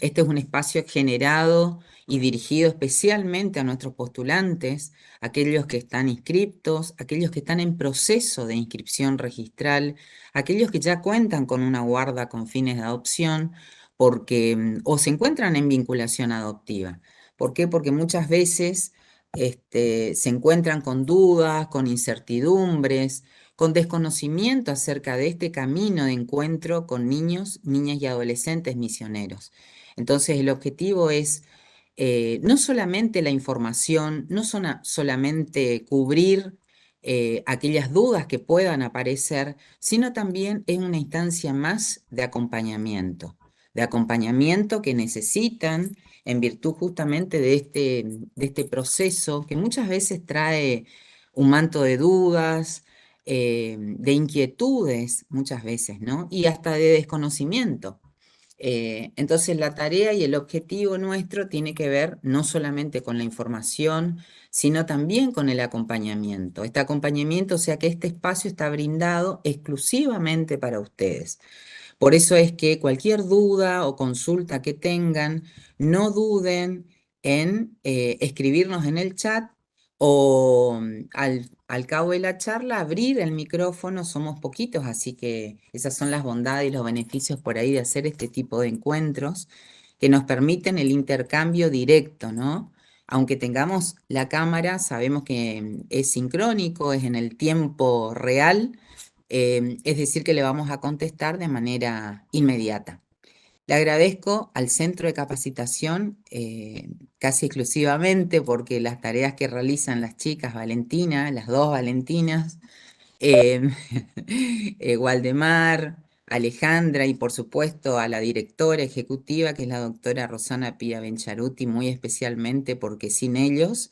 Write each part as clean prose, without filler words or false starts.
este es un espacio generado y dirigido especialmente a nuestros postulantes, aquellos que están inscriptos, aquellos que están en proceso de inscripción registral, aquellos que ya cuentan con una guarda con fines de adopción, porque, o se encuentran en vinculación adoptiva. ¿Por qué? Porque muchas veces se encuentran con dudas, con incertidumbres, con desconocimiento acerca de este camino de encuentro con niños, niñas y adolescentes misioneros. Entonces, el objetivo es no solamente la información, no solamente cubrir aquellas dudas que puedan aparecer, sino también es una instancia más de acompañamiento que necesitan en virtud justamente de este proceso que muchas veces trae un manto de dudas, de inquietudes muchas veces, ¿no? Y hasta de desconocimiento. Entonces la tarea y el objetivo nuestro tiene que ver no solamente con la información, sino también con el acompañamiento. Este acompañamiento, o sea que este espacio está brindado exclusivamente para ustedes. Por eso es que cualquier duda o consulta que tengan, no duden en escribirnos en el chat o al cabo de la charla abrir el micrófono. Somos poquitos, así que esas son las bondades y los beneficios por ahí de hacer este tipo de encuentros que nos permiten el intercambio directo, ¿no? Aunque tengamos la cámara, sabemos que es sincrónico, es en el tiempo real, es decir, que le vamos a contestar de manera inmediata. Le agradezco al centro de capacitación casi exclusivamente porque las tareas que realizan las chicas Valentina, las dos Valentinas, eh, Waldemar, Alejandra y por supuesto a la directora ejecutiva que es la doctora Rosana Pia Bencharuti, muy especialmente porque sin ellos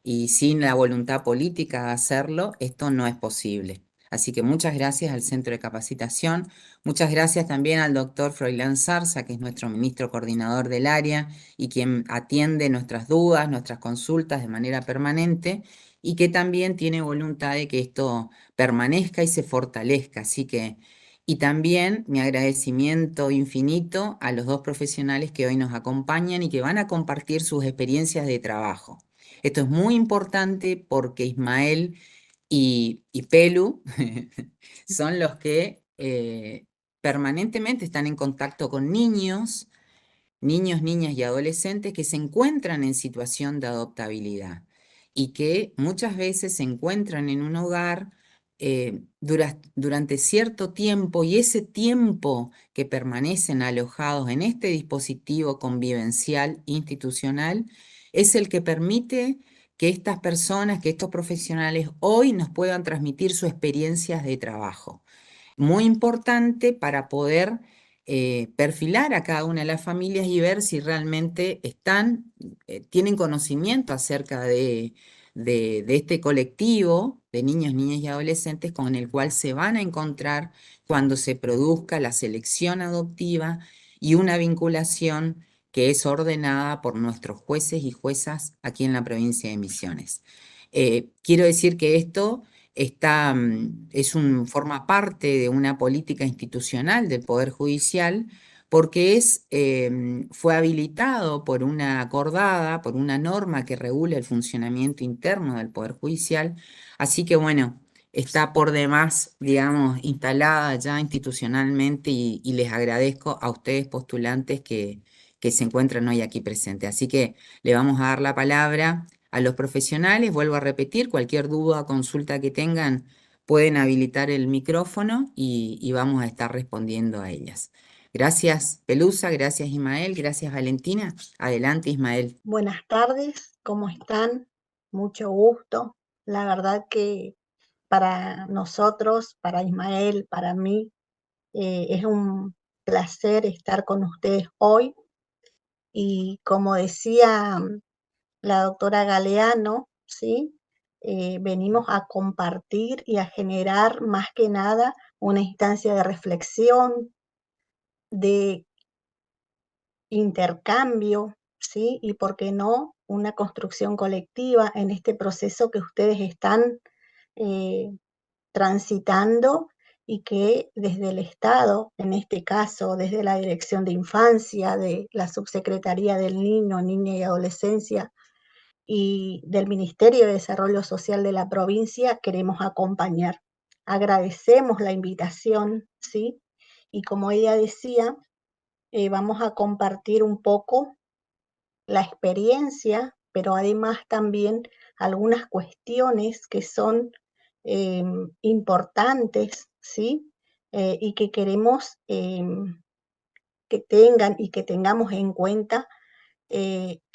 y sin la voluntad política de hacerlo, esto no es posible. Así que muchas gracias al Centro de Capacitación, muchas gracias también al doctor Froilán Zarza, que es nuestro ministro coordinador del área y quien atiende nuestras dudas, nuestras consultas de manera permanente y que también tiene voluntad de que esto permanezca y se fortalezca. Así que, y también mi agradecimiento infinito a los dos profesionales que hoy nos acompañan y que van a compartir sus experiencias de trabajo. Esto es muy importante porque Ismael y Pelu son los que permanentemente están en contacto con niños, niñas y adolescentes que se encuentran en situación de adoptabilidad y que muchas veces se encuentran en un hogar durante cierto tiempo y ese tiempo que permanecen alojados en este dispositivo convivencial institucional es el que permite que estas personas, que estos profesionales hoy nos puedan transmitir sus experiencias de trabajo. Muy importante para poder perfilar a cada una de las familias y ver si realmente tienen conocimiento acerca de este colectivo de niños, niñas y adolescentes con el cual se van a encontrar cuando se produzca la selección adoptiva y una vinculación que es ordenada por nuestros jueces y juezas aquí en la provincia de Misiones. Quiero decir que esto forma parte de una política institucional del Poder Judicial porque fue habilitado por una acordada, por una norma que regula el funcionamiento interno del Poder Judicial. Así que bueno, está por demás, digamos, instalada ya institucionalmente y les agradezco a ustedes postulantes que se encuentran hoy aquí presentes. Así que le vamos a dar la palabra a los profesionales. Vuelvo a repetir, cualquier duda o consulta que tengan, pueden habilitar el micrófono y vamos a estar respondiendo a ellas. Gracias, Pelusa, gracias, Ismael, gracias, Valentina. Adelante, Ismael. Buenas tardes, ¿cómo están? Mucho gusto. La verdad que para nosotros, para Ismael, para mí, es un placer estar con ustedes hoy. Y como decía la doctora Galeano, ¿sí? Venimos a compartir y a generar más que nada una instancia de reflexión, de intercambio, ¿sí? Y por qué no, una construcción colectiva en este proceso que ustedes están eh, transitando y que desde el Estado, en este caso desde la Dirección de Infancia, de la Subsecretaría del Niño, Niña y Adolescencia y del Ministerio de Desarrollo Social de la provincia, queremos acompañar. Agradecemos la invitación, ¿sí? Y como ella decía, vamos a compartir un poco la experiencia, pero además también algunas cuestiones que son importantes, ¿sí? Y que queremos que tengan y que tengamos en cuenta,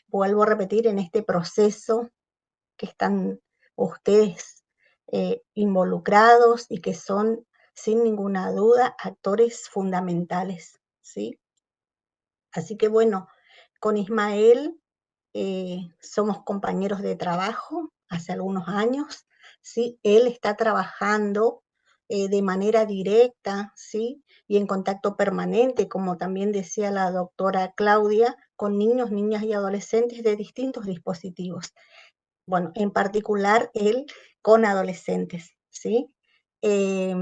vuelvo a repetir, en este proceso que están ustedes involucrados y que son, sin ninguna duda, actores fundamentales, ¿sí? Así que bueno, con Ismael somos compañeros de trabajo hace algunos años, ¿sí? Él está trabajando de manera directa, ¿sí? Y en contacto permanente, como también decía la doctora Claudia, con niños, niñas y adolescentes de distintos dispositivos. Bueno, en particular él con adolescentes, ¿sí? Eh,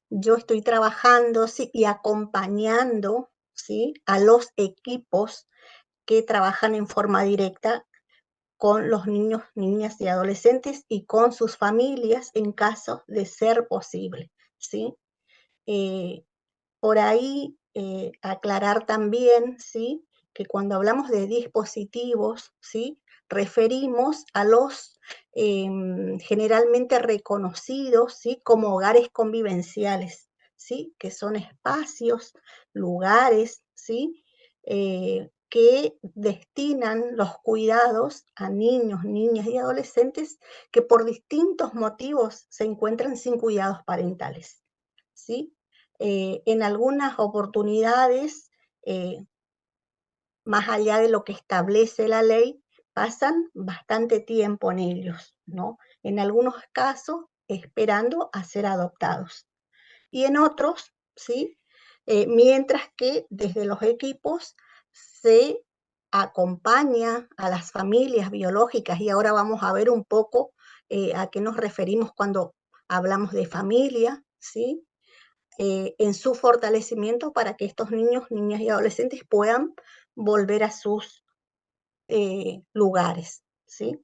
yo estoy trabajando, ¿sí? Y acompañando, ¿sí? A los equipos que trabajan en forma directa con los niños, niñas y adolescentes y con sus familias en caso de ser posible, ¿sí? Eh, por ahí aclarar también, ¿sí? Que cuando hablamos de dispositivos, ¿sí? Referimos a los generalmente reconocidos, ¿sí? Como hogares convivenciales, ¿sí? Que son espacios, lugares, ¿sí? Que destinan los cuidados a niños, niñas y adolescentes que por distintos motivos se encuentran sin cuidados parentales, ¿sí? En algunas oportunidades, más allá de lo que establece la ley, pasan bastante tiempo en ellos, ¿no? En algunos casos, esperando a ser adoptados. Y en otros, ¿sí? Mientras que desde los equipos se acompaña a las familias biológicas, y ahora vamos a ver un poco a qué nos referimos cuando hablamos de familia, ¿sí? En su fortalecimiento para que estos niños, niñas y adolescentes puedan volver a sus lugares, ¿sí?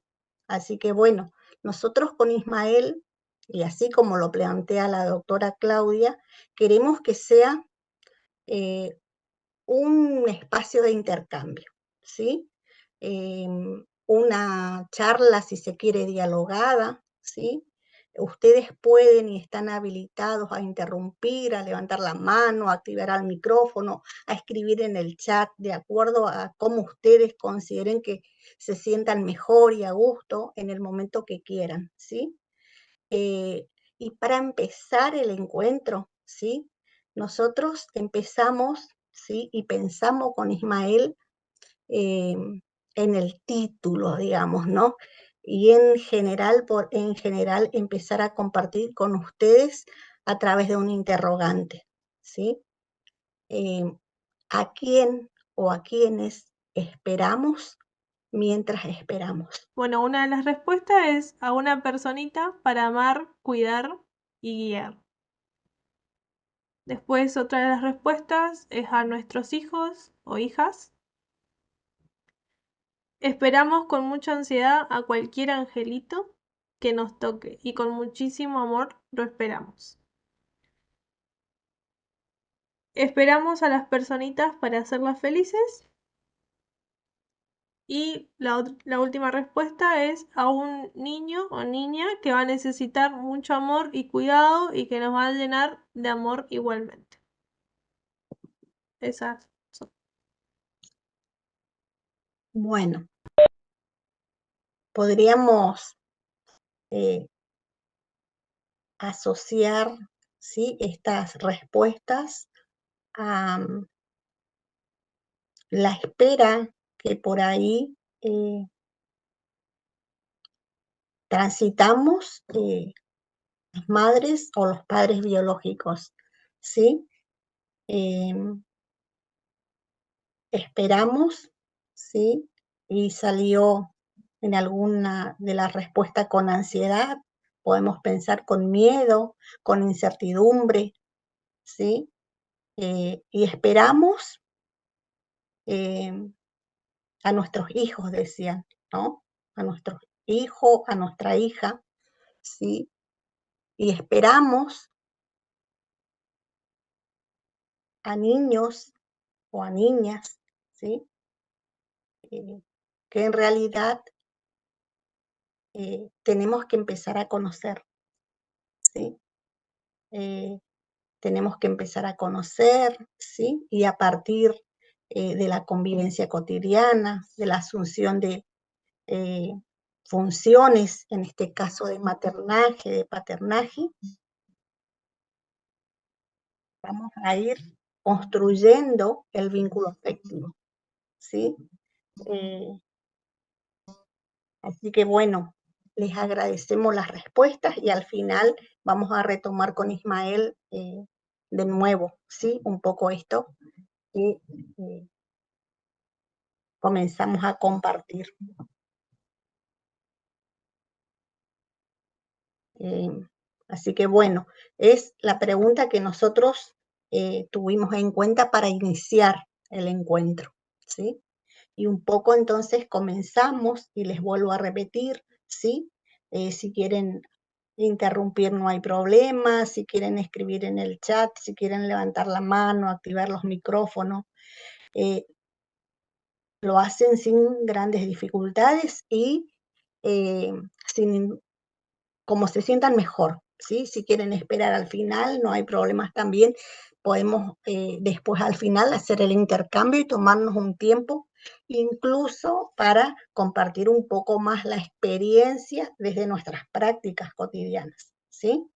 Así que bueno, nosotros con Ismael, y así como lo plantea la doctora Claudia, queremos que sea eh, un espacio de intercambio, ¿sí? Una charla, si se quiere, dialogada, ¿sí? Ustedes pueden y están habilitados a interrumpir, a levantar la mano, a activar el micrófono, a escribir en el chat, de acuerdo a cómo ustedes consideren que se sientan mejor y a gusto en el momento que quieran, ¿sí? Eh, y para empezar el encuentro, ¿sí? Nosotros empezamos, ¿sí? Y pensamos con Ismael eh, en el título, digamos, ¿no? Y en general empezar a compartir con ustedes a través de un interrogante, ¿sí? Eh, ¿A quién o a quiénes esperamos mientras esperamos? Bueno, una de las respuestas es a una personita para amar, cuidar y guiar. Después, otra de las respuestas es a nuestros hijos o hijas. Esperamos con mucha ansiedad a cualquier angelito que nos toque y con muchísimo amor lo esperamos. Esperamos a las personitas para hacerlas felices. Y la última respuesta es a un niño o niña que va a necesitar mucho amor y cuidado y que nos va a llenar de amor igualmente. Esas son. Bueno, podríamos eh, asociar, ¿sí? Estas respuestas a la espera que por ahí transitamos las madres o los padres biológicos, ¿sí? Eh, esperamos, ¿sí? Y salió en alguna de las respuestas con ansiedad, podemos pensar con miedo, con incertidumbre, ¿sí? Y esperamos a nuestros hijos, decían, ¿no? A nuestros hijos, a nuestra hija, ¿sí? Y esperamos a niños o a niñas, ¿sí? Que en realidad tenemos que empezar a conocer, ¿sí? Tenemos que empezar a conocer, ¿sí? Y a partir de la convivencia cotidiana, de la asunción de funciones, en este caso de maternaje, de paternaje, vamos a ir construyendo el vínculo afectivo, ¿sí? Así que bueno, les agradecemos las respuestas y al final vamos a retomar con Ismael de nuevo, ¿sí? Un poco esto que comenzamos a compartir. Así que bueno, es la pregunta que nosotros tuvimos en cuenta para iniciar el encuentro, ¿sí? Y un poco entonces comenzamos, y les vuelvo a repetir, ¿sí? Si quieren interrumpir no hay problema, si quieren escribir en el chat, si quieren levantar la mano, activar los micrófonos, lo hacen sin grandes dificultades y sin, como se sientan mejor, ¿sí? Si quieren esperar al final, no hay problemas también, podemos después al final hacer el intercambio y tomarnos un tiempo, incluso para compartir un poco más la experiencia desde nuestras prácticas cotidianas, ¿sí?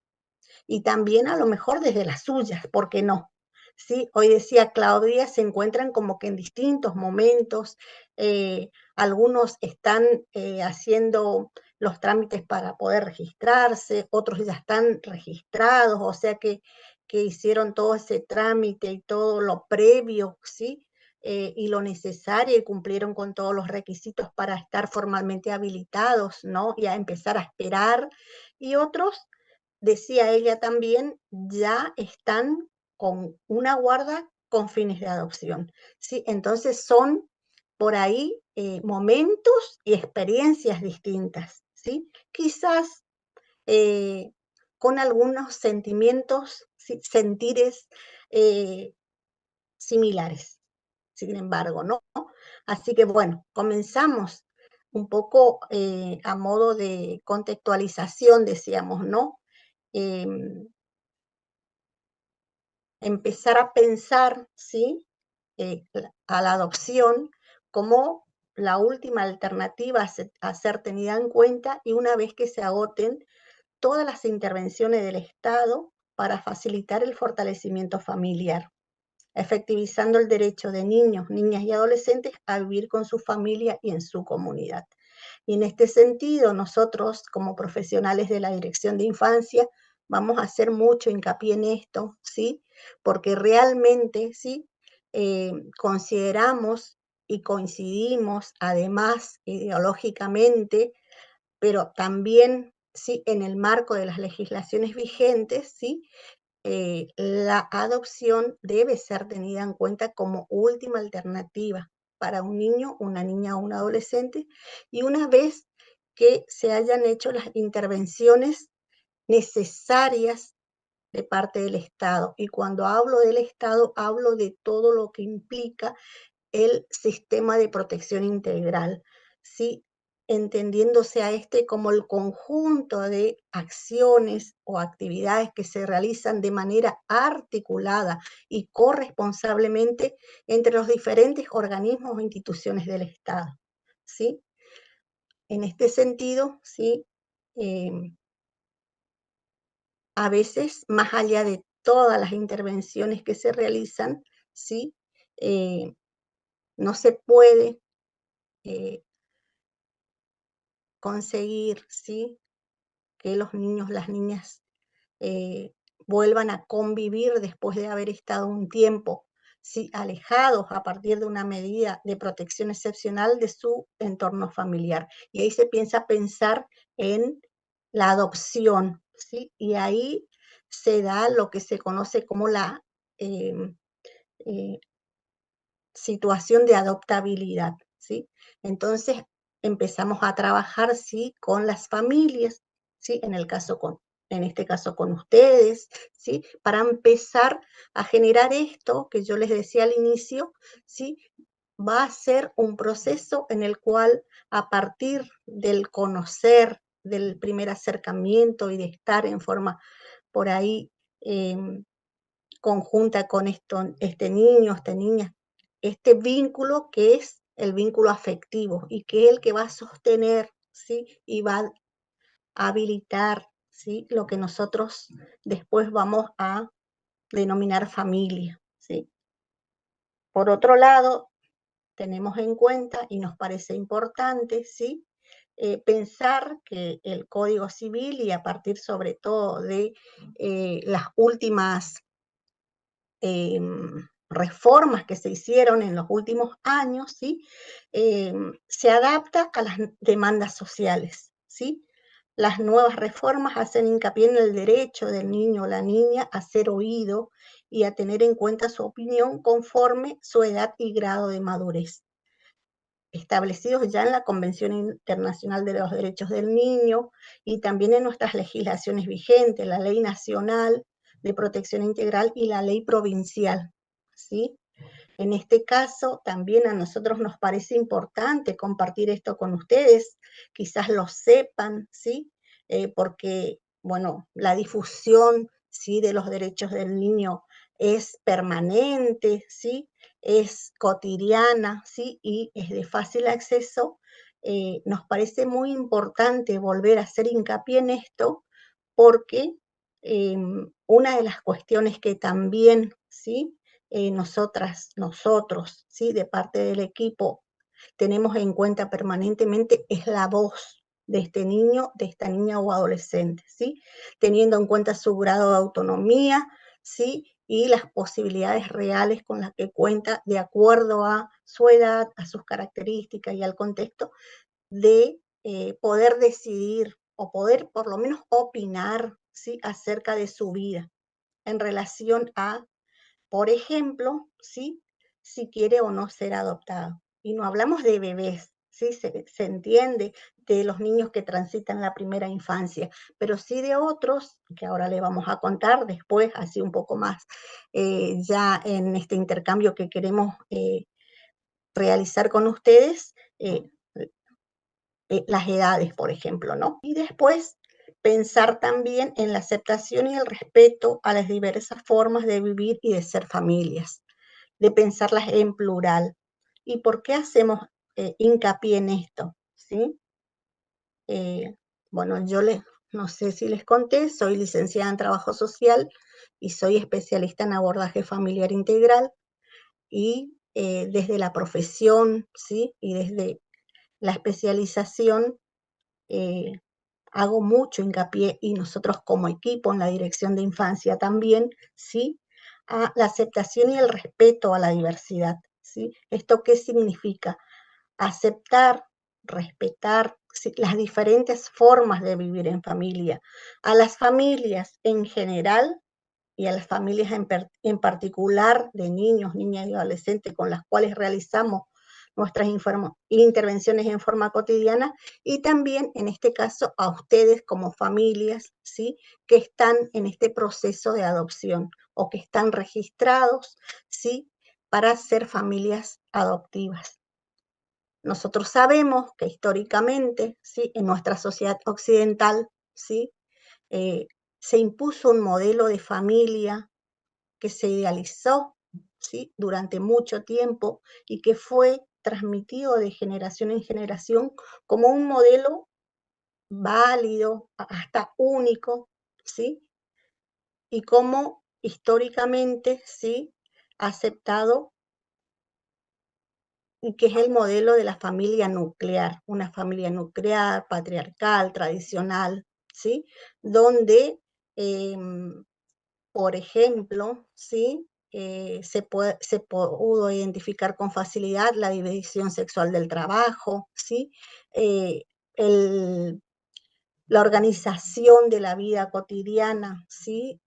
Y también a lo mejor desde las suyas, ¿por qué no? Sí, hoy decía Claudia, se encuentran como que en distintos momentos, algunos están haciendo los trámites para poder registrarse, otros ya están registrados, o sea que hicieron todo ese trámite y todo lo previo, ¿sí? Y lo necesario y cumplieron con todos los requisitos para estar formalmente habilitados, ¿no? Y a empezar a esperar. Y otros, decía ella también, ya están con una guarda con fines de adopción, ¿sí? Entonces son por ahí momentos y experiencias distintas, ¿sí? Quizás con algunos sentimientos, ¿sí? Sentires similares, sin embargo, ¿no? Así que bueno, comenzamos un poco a modo de contextualización, decíamos, ¿no? Eh, Empezar a pensar, ¿sí? A la adopción como la última alternativa a ser tenida en cuenta, y una vez que se agoten todas las intervenciones del Estado para facilitar el fortalecimiento familiar, efectivizando el derecho de niños, niñas y adolescentes a vivir con su familia y en su comunidad. Y en este sentido, nosotros como profesionales de la Dirección de Infancia vamos a hacer mucho hincapié en esto, ¿sí? Porque realmente, ¿sí? Consideramos y coincidimos, además ideológicamente, pero también, ¿sí? En el marco de las legislaciones vigentes, ¿sí? La adopción debe ser tenida en cuenta como última alternativa para un niño, una niña o un adolescente, y una vez que se hayan hecho las intervenciones necesarias de parte del Estado. Y cuando hablo del Estado, hablo de todo lo que implica el sistema de protección integral, ¿sí? Entendiéndose a este como el conjunto de acciones o actividades que se realizan de manera articulada y corresponsablemente entre los diferentes organismos o instituciones del Estado, ¿sí? En este sentido, ¿sí? A veces, más allá de todas las intervenciones que se realizan, ¿sí? No se puede eh, conseguir, ¿sí? Que los niños, las niñas eh, vuelvan a convivir después de haber estado un tiempo, ¿sí? Alejados a partir de una medida de protección excepcional de su entorno familiar. Y ahí se piensa pensar en la adopción, ¿sí? Y ahí se da lo que se conoce como la situación de adoptabilidad, ¿sí? Entonces empezamos a trabajar, ¿sí? Con las familias, ¿sí? En este caso con ustedes, ¿sí? Para empezar a generar esto que yo les decía al inicio, ¿sí? Va a ser un proceso en el cual a partir del conocer, del primer acercamiento y de estar en forma por ahí conjunta con este niño, esta niña, este vínculo que es el vínculo afectivo y que es el que va a sostener, ¿sí? Y va a habilitar, ¿sí? Lo que nosotros después vamos a denominar familia, ¿sí? Por otro lado, tenemos en cuenta y nos parece importante, ¿sí? Pensar que el Código Civil y a partir sobre todo de las últimas reformas que se hicieron en los últimos años, ¿sí? Se adapta a las demandas sociales, ¿sí? Las nuevas reformas hacen hincapié en el derecho del niño o la niña a ser oído y a tener en cuenta su opinión conforme su edad y grado de madurez, establecidos ya en la Convención Internacional de los Derechos del Niño y también en nuestras legislaciones vigentes, la Ley Nacional de Protección Integral y la Ley Provincial, ¿sí? En este caso, también a nosotros nos parece importante compartir esto con ustedes, quizás lo sepan, ¿sí? Porque, bueno, la difusión, ¿sí? De los derechos del niño es permanente, ¿sí? Es cotidiana, ¿sí? Y es de fácil acceso. Nos parece muy importante volver a hacer hincapié en esto porque una de las cuestiones que también, ¿sí? Nosotros, ¿sí? De parte del equipo, tenemos en cuenta permanentemente es la voz de este niño, de esta niña o adolescente, ¿sí? Teniendo en cuenta su grado de autonomía, ¿sí? Y las posibilidades reales con las que cuenta de acuerdo a su edad, a sus características y al contexto, de poder decidir o poder por lo menos opinar, ¿sí? Acerca de su vida en relación a, por ejemplo, ¿sí? Si quiere o no ser adoptado. Y no hablamos de bebés, ¿sí? Se entiende de los niños que transitan la primera infancia, pero sí de otros, que ahora le vamos a contar después, así un poco más, ya en este intercambio que queremos realizar con ustedes, las edades, por ejemplo, ¿no? Y después pensar también en la aceptación y el respeto a las diversas formas de vivir y de ser familias, de pensarlas en plural. ¿Y por qué hacemos hincapié en esto? ¿Sí? Eh, bueno, no sé si les conté, soy licenciada en Trabajo Social y soy especialista en abordaje familiar integral y desde la profesión, ¿sí? Y desde la especialización eh, hago mucho hincapié y nosotros como equipo en la Dirección de Infancia también, ¿sí? A la aceptación y el respeto a la diversidad, ¿sí? ¿Esto qué significa? Aceptar, respetar, ¿sí? Las diferentes formas de vivir en familia, a las familias en general y a las familias en particular de niños, niñas y adolescentes con las cuales realizamos nuestras intervenciones en forma cotidiana y también en este caso a ustedes como familias, ¿sí? Que están en este proceso de adopción o que están registrados, ¿sí? Para ser familias adoptivas. Nosotros sabemos que históricamente, ¿sí? En nuestra sociedad occidental, ¿sí? Se impuso un modelo de familia que se idealizó, ¿sí? Durante mucho tiempo y que fue transmitido de generación en generación como un modelo válido, hasta único, ¿sí? Y como históricamente, ¿sí? Aceptado y que es el modelo de la familia nuclear, una familia nuclear, patriarcal, tradicional, ¿sí? Donde por ejemplo, ¿sí? Se pudo identificar con facilidad la división sexual del trabajo, ¿sí? Eh, el, la organización de la vida cotidiana, ¿sí?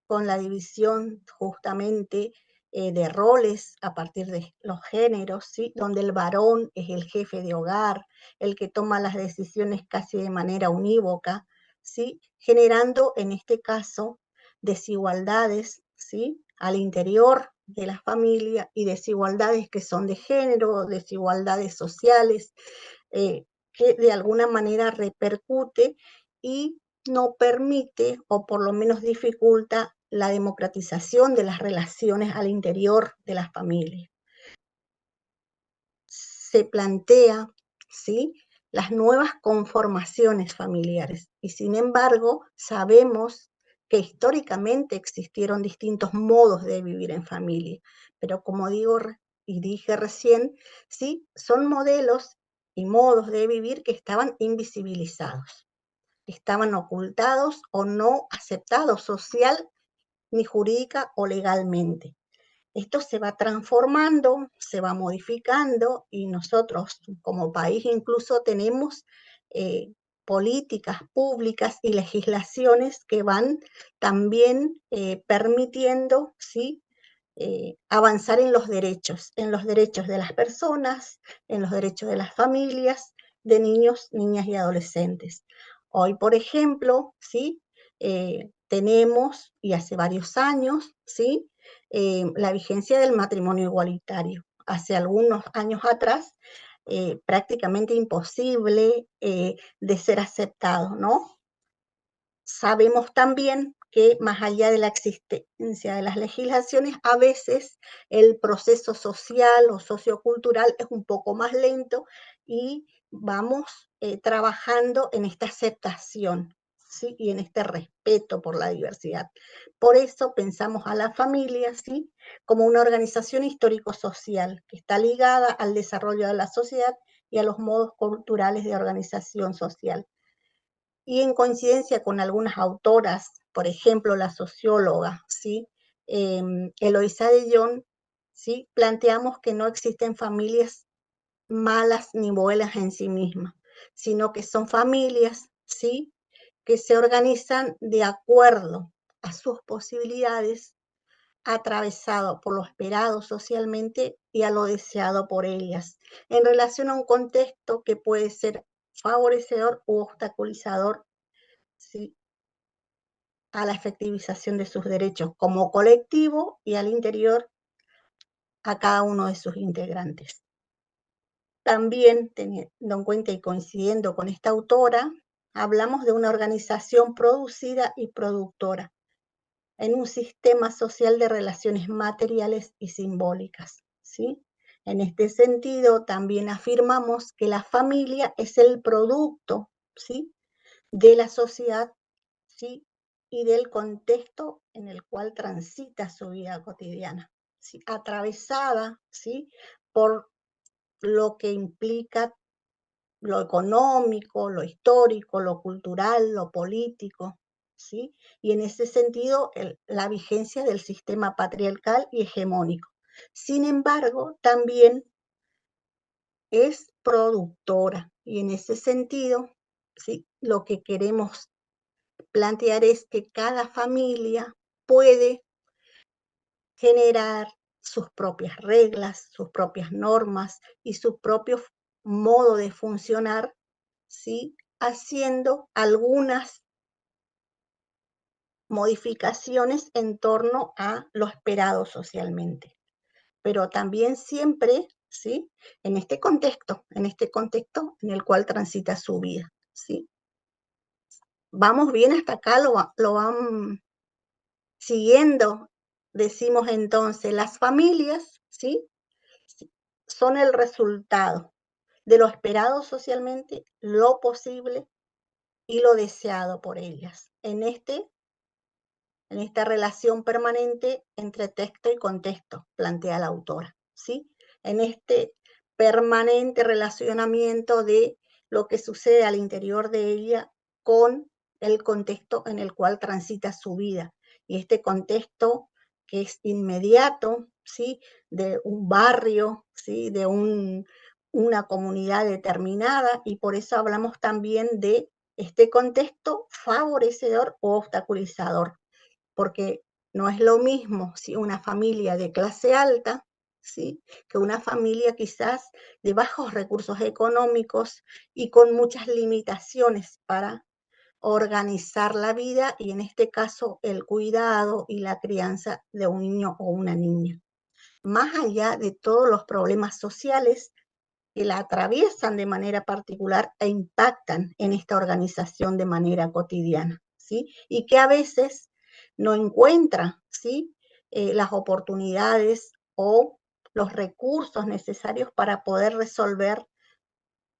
Con la división justamente de roles a partir de los géneros, ¿sí? Donde el varón es el jefe de hogar, el que toma las decisiones casi de manera unívoca, ¿sí? Generando en este caso desigualdades, ¿sí? Al interior de la familia y desigualdades que son de género, desigualdades sociales, que de alguna manera repercute y no permite, o por lo menos dificulta, la democratización de las relaciones al interior de las familias. Se plantea, ¿sí?, las nuevas conformaciones familiares y sin embargo sabemos que históricamente existieron distintos modos de vivir en familia, pero como digo y dije recién, sí, son modelos y modos de vivir que estaban invisibilizados, estaban ocultados o no aceptados social ni jurídica o legalmente. Esto se va transformando, se va modificando y nosotros como país incluso tenemos políticas públicas y legislaciones que van también permitiendo, ¿sí?, avanzar en los derechos de las personas, en los derechos de las familias, de niños, niñas y adolescentes. Hoy, por ejemplo, ¿sí?, tenemos, y hace varios años, ¿sí?, la vigencia del matrimonio igualitario. Hace algunos años atrás, prácticamente imposible de ser aceptado, ¿no? Sabemos también que más allá de la existencia de las legislaciones, a veces el proceso social o sociocultural es un poco más lento y vamos trabajando en esta aceptación, ¿sí?, y en este respeto por la diversidad. Por eso pensamos a la familia, ¿sí?, como una organización histórico-social que está ligada al desarrollo de la sociedad y a los modos culturales de organización social. Y en coincidencia con algunas autoras, por ejemplo, la socióloga, ¿sí?, Eloisa de Jong, ¿sí?, planteamos que no existen familias malas ni buenas en sí mismas, sino que son familias, ¿sí?, que se organizan de acuerdo a sus posibilidades, atravesado por lo esperado socialmente y a lo deseado por ellas, en relación a un contexto que puede ser favorecedor u obstaculizador, ¿sí?, a la efectivización de sus derechos como colectivo y al interior a cada uno de sus integrantes. También, teniendo en cuenta y coincidiendo con esta autora, hablamos de una organización producida y productora en un sistema social de relaciones materiales y simbólicas, ¿sí? En este sentido, también afirmamos que la familia es el producto, ¿sí?, de la sociedad, ¿sí?, y del contexto en el cual transita su vida cotidiana, ¿sí?, atravesada, ¿sí?, por lo que implica lo económico, lo histórico, lo cultural, lo político, ¿sí? Y en ese sentido, la vigencia del sistema patriarcal y hegemónico. Sin embargo, también es productora y en ese sentido, ¿sí?, lo que queremos plantear es que cada familia puede generar sus propias reglas, sus propias normas y su propio modo de funcionar, ¿sí?, haciendo algunas modificaciones en torno a lo esperado socialmente, pero también siempre, ¿sí?, en este contexto en el cual transita su vida, ¿sí? ¿Vamos bien hasta acá? ¿Lo van siguiendo? Decimos entonces, las familias, ¿sí?, son el resultado de lo esperado socialmente, lo posible y lo deseado por ellas, en esta relación permanente entre texto y contexto, plantea la autora, ¿sí? En este permanente relacionamiento de lo que sucede al interior de ella con el contexto en el cual transita su vida. Y este contexto que es inmediato, ¿sí?, de un barrio, ¿sí?, de una comunidad determinada, y por eso hablamos también de este contexto favorecedor o obstaculizador, porque no es lo mismo si una familia de clase alta, ¿sí?, que una familia quizás de bajos recursos económicos y con muchas limitaciones para organizar la vida y en este caso el cuidado y la crianza de un niño o una niña. Más allá de todos los problemas sociales que la atraviesan de manera particular e impactan en esta organización de manera cotidiana, ¿sí? Y que a veces no encuentra, ¿sí?, las oportunidades o los recursos necesarios para poder resolver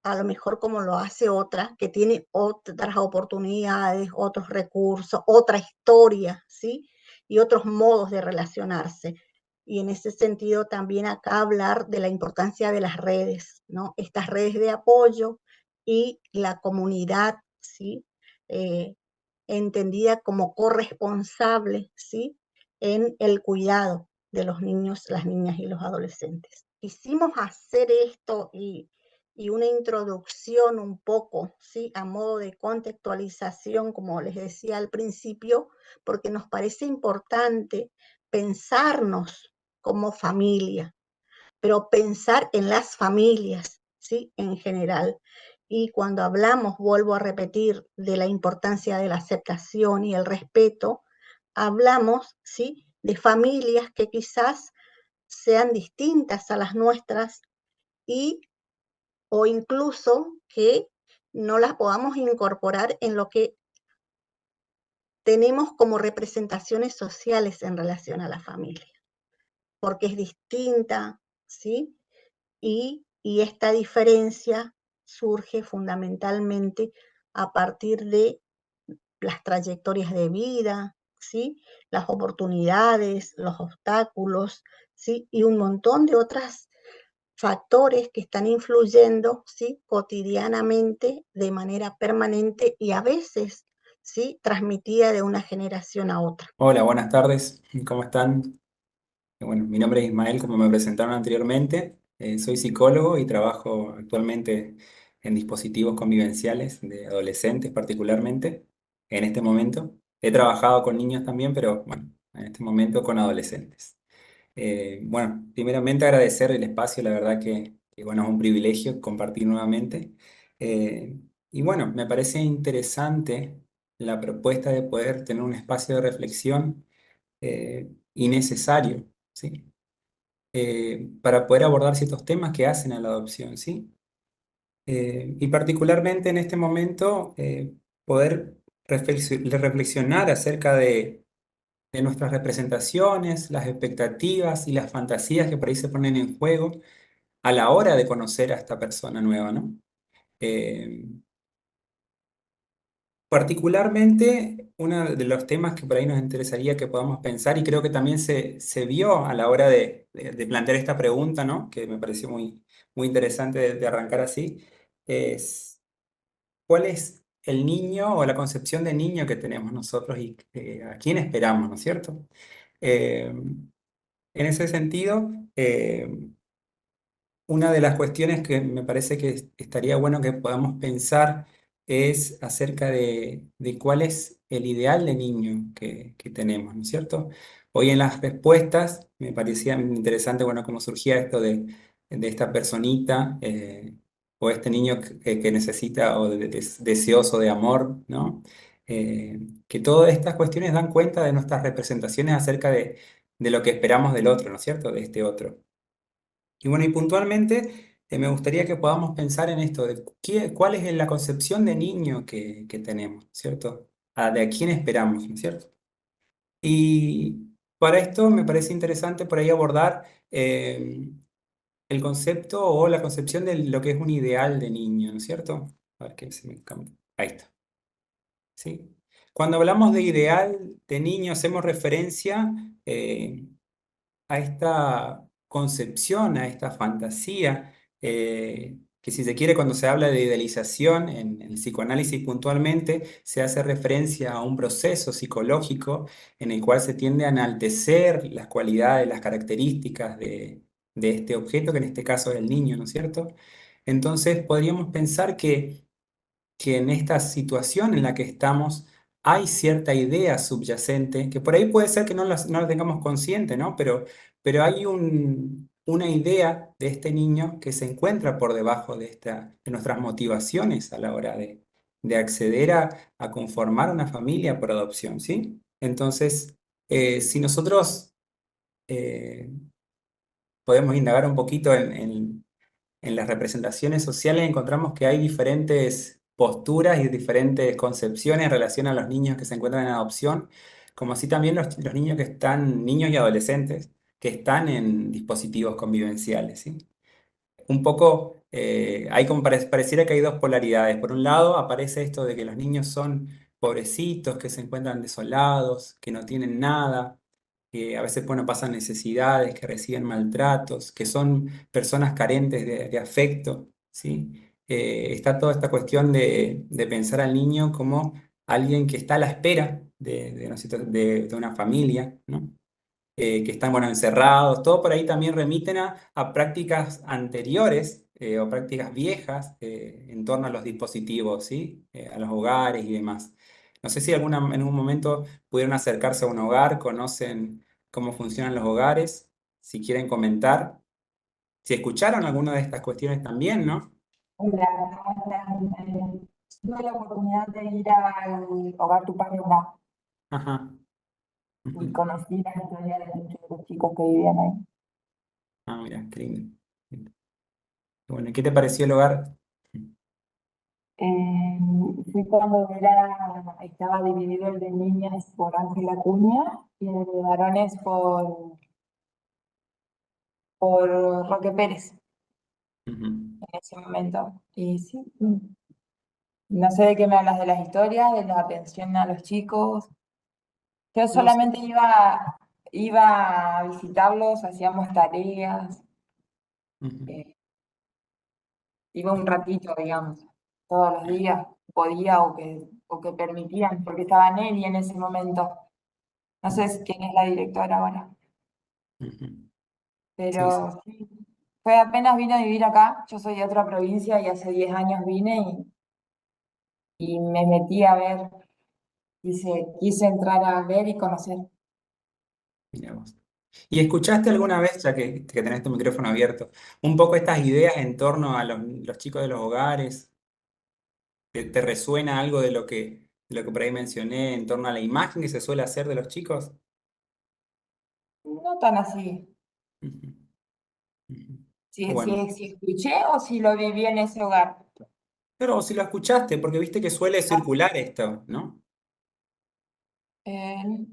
a lo mejor como lo hace otra, que tiene otras oportunidades, otros recursos, otra historia, ¿sí? Y otros modos de relacionarse. Y en ese sentido también acá hablar de la importancia de las redes, ¿no? Estas redes de apoyo y la comunidad, ¿sí? Eh, entendida como corresponsable, ¿sí?, en el cuidado de los niños, las niñas y los adolescentes. Quisimos hacer esto y una introducción un poco, ¿sí?, a modo de contextualización, como les decía al principio, porque nos parece importante pensarnos como familia, pero pensar en las familias, ¿sí?, en general. Y cuando hablamos, vuelvo a repetir, de la importancia de la aceptación y el respeto, hablamos, ¿sí?, de familias que quizás sean distintas a las nuestras y o incluso que no las podamos incorporar en lo que tenemos como representaciones sociales en relación a la familia, porque es distinta, ¿sí? Y esta diferencia surge fundamentalmente a partir de las trayectorias de vida, ¿sí?, las oportunidades, los obstáculos, ¿sí?, y un montón de otros factores que están influyendo, ¿sí?, cotidianamente, de manera permanente y a veces, ¿sí?, transmitida de una generación a otra. Hola, buenas tardes, ¿cómo están? Bueno, mi nombre es Ismael, como me presentaron anteriormente. Soy psicólogo y trabajo actualmente en dispositivos convivenciales de adolescentes particularmente, en este momento. He trabajado con niños también, pero bueno, en este momento con adolescentes. Bueno, primeramente agradecer el espacio, la verdad que, bueno, es un privilegio compartir nuevamente. Eh, y bueno, me parece interesante la propuesta de poder tener un espacio de reflexión y necesario, ¿sí? Para poder abordar ciertos temas que hacen a la adopción, ¿sí? Y particularmente en este momento, poder reflexionar acerca de nuestras representaciones, las expectativas y las fantasías que por ahí se ponen en juego a la hora de conocer a esta persona nueva, ¿no? Eh, Particularmente, uno de los temas que por ahí nos interesaría que podamos pensar, y creo que también se vio a la hora de plantear esta pregunta, ¿no?, que me pareció muy interesante de arrancar así, es cuál es el niño o la concepción de niño que tenemos nosotros y a quién esperamos, ¿no es cierto? En ese sentido, una de las cuestiones que me parece que estaría bueno que podamos pensar es acerca de cuál es el ideal de niño que tenemos, ¿no es cierto? Hoy en las respuestas me parecía interesante, bueno, cómo surgía esto de esta personita o este niño que necesita o deseoso de amor, ¿no? Que todas estas cuestiones dan cuenta de nuestras representaciones acerca de lo que esperamos del otro, ¿no es cierto? De este otro. Y bueno, y puntualmente me gustaría que podamos pensar en esto, de cuál es la concepción de niño que tenemos, ¿cierto? De a quién esperamos, ¿no es cierto? Y para esto me parece interesante por ahí abordar el concepto o la concepción de lo que es un ideal de niño, ¿no es cierto? A ver que se me cambia. Ahí está, ¿sí? Cuando hablamos de ideal de niño hacemos referencia a esta concepción, a esta fantasía, que si se quiere, cuando se habla de idealización en el psicoanálisis puntualmente, se hace referencia a un proceso psicológico en el cual se tiende a enaltecer las cualidades, las características de este objeto, que en este caso es el niño, ¿no es cierto? Entonces podríamos pensar que que en esta situación en la que estamos hay cierta idea subyacente, que por ahí puede ser que no la tengamos consciente, ¿no? Pero hay una idea de este niño que se encuentra por debajo de nuestras motivaciones a la hora de acceder a conformar una familia por adopción, ¿sí? Entonces, si nosotros eh, podemos indagar un poquito en las representaciones sociales, encontramos que hay diferentes posturas y diferentes concepciones en relación a los niños que se encuentran en adopción, como así también los niños niños y adolescentes que están en dispositivos convivenciales, ¿sí? Un poco, pareciera que hay dos polaridades. Por un lado, aparece esto de que los niños son pobrecitos, que se encuentran desolados, que no tienen nada, que a veces, bueno, pasan necesidades, que reciben maltratos, que son personas carentes de afecto, ¿sí? Está toda esta cuestión de pensar al niño como alguien que está a la espera de una familia, ¿no? Que están, bueno, encerrados, todo por ahí también remiten a prácticas anteriores o prácticas viejas en torno a los dispositivos, ¿sí? A los hogares y demás. No sé si en un momento pudieron acercarse a un hogar, conocen cómo funcionan los hogares, si quieren comentar, si escucharon alguna de estas cuestiones también, ¿no? Hola, tuve la oportunidad de ir al Hogar Tupamela Ajá. y Ujú. conocí la historia de muchos de los chicos que vivían ahí. Ah, mira, qué lindo. Bueno, ¿y qué te pareció el hogar? Eh, Fui cuando estaba dividido el de niñas por Ángel Acuña y el de varones por Roque Pérez Ujú. en ese momento. Y sí, no sé de qué me hablas de las historias, de la atención a los chicos. Yo No sé. solamente iba a visitarlos, hacíamos tareas. Ujú. eh, Iba un ratito, digamos, todos los días, podía o que permitían, porque estaba Nelly en ese momento. No sé quién es la directora ahora, Ujú. Sí, sí. pero sí, fue apenas vine a vivir acá. Yo soy de otra provincia y hace 10 años vine y me metí a ver, quise entrar a ver y conocer. Mirá vos. ¿Y escuchaste alguna vez, ya que tenés tu micrófono abierto, un poco estas ideas en torno a los chicos de los hogares? ¿Te resuena algo de lo que por ahí mencioné en torno a la imagen que se suele hacer de los chicos? No tan así, Ujú, ujú. si, Bueno, si, si escuché o si lo viví en ese hogar. pero si lo escuchaste, porque viste que suele circular esto, ¿no? Eh,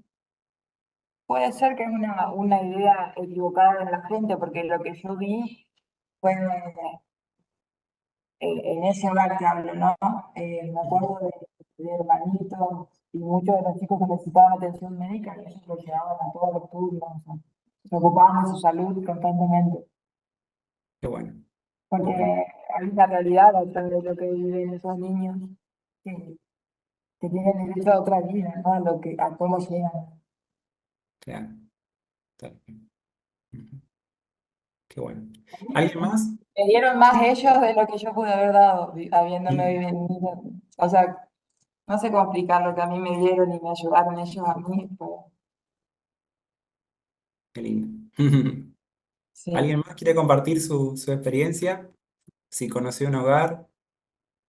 Puede ser que es una idea equivocada en la gente, porque lo que yo vi fue en ese hogar que hablo, ¿no? Me acuerdo de hermanitos y muchos de los chicos que necesitaban atención médica, y ellos lo llevaban a todos los turnos, o sea, se ocupaban de su salud constantemente, Qué bueno, porque qué bueno. hay una realidad atrás de lo que viven esos niños que, que tienen derecho a otra vida, ¿no? A cómo llegan. Claro, está bien. Ujú. Qué bueno. ¿Alguien más? Me dieron más ellos de lo que yo pude haber dado, habiéndome Mm, vivido. O sea, no sé cómo explicar lo que a mí me dieron y me ayudaron ellos a mí, pero qué lindo. sí. ¿Alguien más quiere compartir su experiencia? Si conoció un hogar.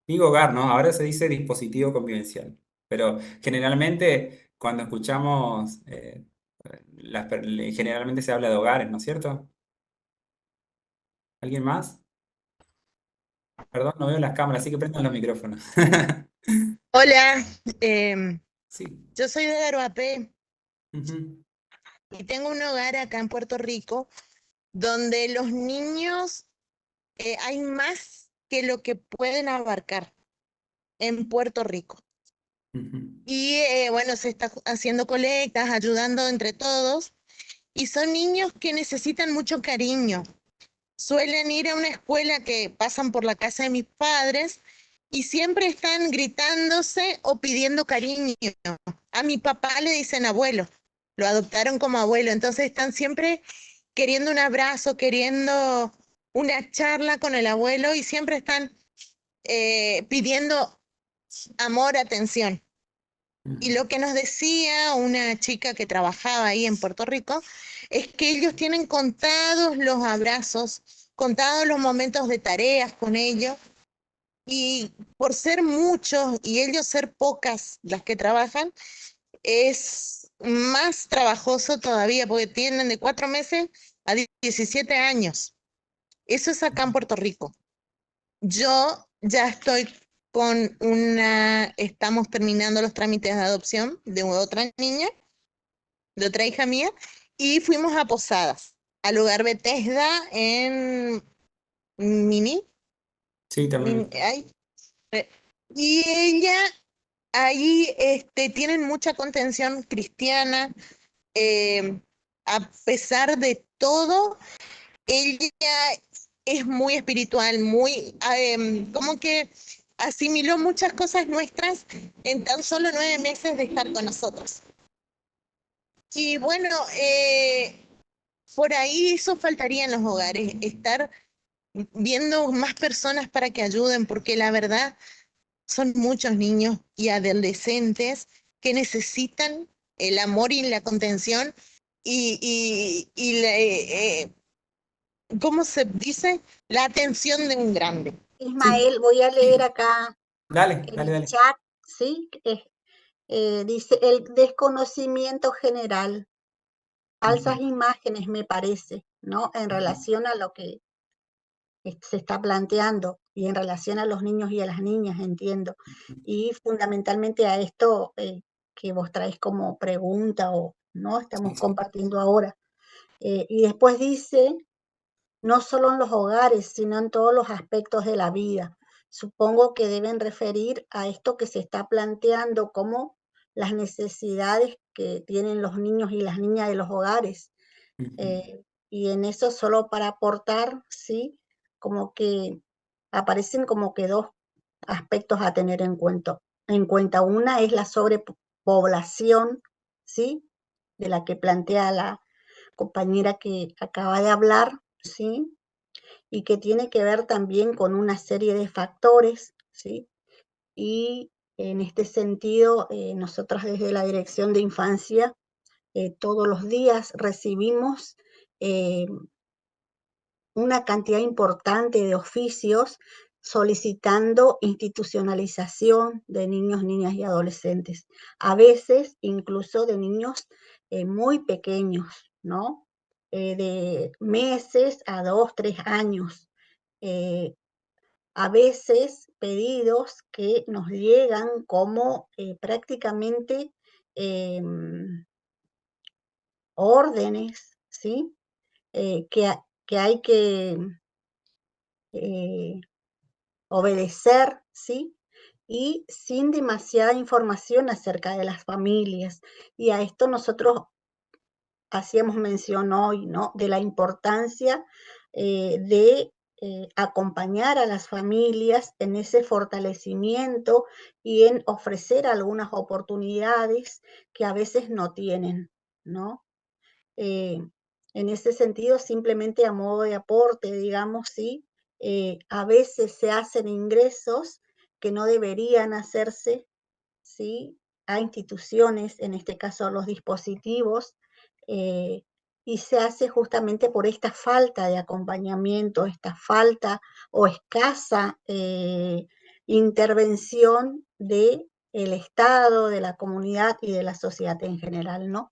Digo hogar, ¿no? Ahora se dice dispositivo convivencial, pero generalmente cuando escuchamos, generalmente se habla de hogares, ¿no es cierto? ¿Alguien más? Perdón, no veo las cámaras, así que prendan los micrófonos. Hola, em, Sí. yo soy de Garoapé Ujú, y tengo un hogar acá en Puerto Rico donde los niños hay más que lo que pueden abarcar en Puerto Rico. ujú, Y bueno, se está haciendo colectas, ayudando entre todos, y son niños que necesitan mucho cariño. Suelen ir a una escuela que pasan por la casa de mis padres y siempre están gritándose o pidiendo cariño. A mi papá le dicen abuelo, lo adoptaron como abuelo, entonces están siempre queriendo un abrazo, queriendo una charla con el abuelo y siempre están pidiendo amor, atención. Y lo que nos decía una chica que trabajaba ahí en Puerto Rico es que ellos tienen contados los abrazos, contados los momentos de tareas con ellos, y por ser muchos y ellos ser pocas las que trabajan, es más trabajoso todavía, porque tienen de 4 meses a 17 años. Eso es acá en Puerto Rico. Yo ya estoy estamos terminando los trámites de adopción de otra niña, de otra hija mía, y fuimos a Posadas, al lugar Bethesda en Mini, Sí, también. ay, y ella ahí tienen mucha contención cristiana, a pesar de todo, ella es muy espiritual, como que asimiló muchas cosas nuestras en tan solo 9 meses de estar con nosotros. Y bueno, por ahí eso faltaría en los hogares, estar viendo más personas para que ayuden, porque la verdad son muchos niños y adolescentes que necesitan el amor y la contención y ¿cómo se dice? La atención de un grande. Sí, Ismael, voy a leer acá dale, en dale, el dale. chat, ¿sí? Dice, el desconocimiento general, falsas Ujú, imágenes me parece, ¿no? En ujú, relación a lo que se está planteando y en relación a los niños y a las niñas, entiendo. Y fundamentalmente a esto que vos traes como pregunta o no estamos sí, sí. compartiendo ahora. Y después dice, no solo en los hogares, sino en todos los aspectos de la vida. Supongo que deben referir a esto que se está planteando como las necesidades que tienen los niños y las niñas de los hogares. Ujú, Y en eso solo para aportar, ¿sí? Como que aparecen como que dos aspectos a tener en cuenta. Una es la sobrepoblación, ¿sí? De la que plantea la compañera que acaba de hablar, ¿sí? Y que tiene que ver también con una serie de factores, ¿sí? Y en este sentido, nosotros desde la Dirección de Infancia todos los días recibimos eh, una cantidad importante de oficios solicitando institucionalización de niños, niñas y adolescentes, a veces incluso de niños muy pequeños, ¿no? De meses a 2, 3 años. A veces pedidos que nos llegan como prácticamente órdenes, ¿sí? Que hay que eh, obedecer, ¿sí? Y sin demasiada información acerca de las familias. Y a esto nosotros hacíamos mención hoy, ¿no? De la importancia de acompañar a las familias en ese fortalecimiento y en ofrecer algunas oportunidades que a veces no tienen, ¿no? Eh, en ese sentido, simplemente a modo de aporte, digamos, sí, a veces se hacen ingresos que no deberían hacerse, ¿sí? A instituciones, en este caso a los dispositivos, eh, y se hace justamente por esta falta de acompañamiento, esta falta o escasa intervención de el Estado, de la comunidad y de la sociedad en general, ¿no?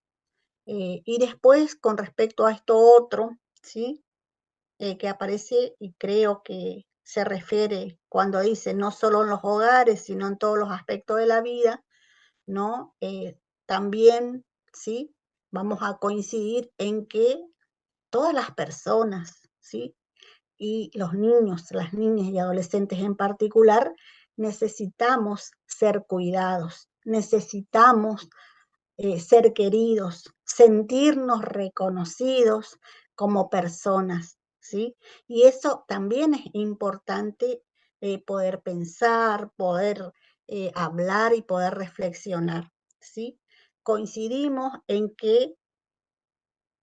Y después, con respecto a esto otro, ¿sí? Que aparece y creo que se refiere cuando dice no solo en los hogares, sino en todos los aspectos de la vida, ¿no? También, ¿sí? Vamos a coincidir en que todas las personas, ¿sí? Y los niños, las niñas y adolescentes en particular, necesitamos ser cuidados, necesitamos ser queridos, sentirnos reconocidos como personas, ¿sí? Y eso también es importante poder pensar, poder hablar y poder reflexionar, ¿sí? Coincidimos en que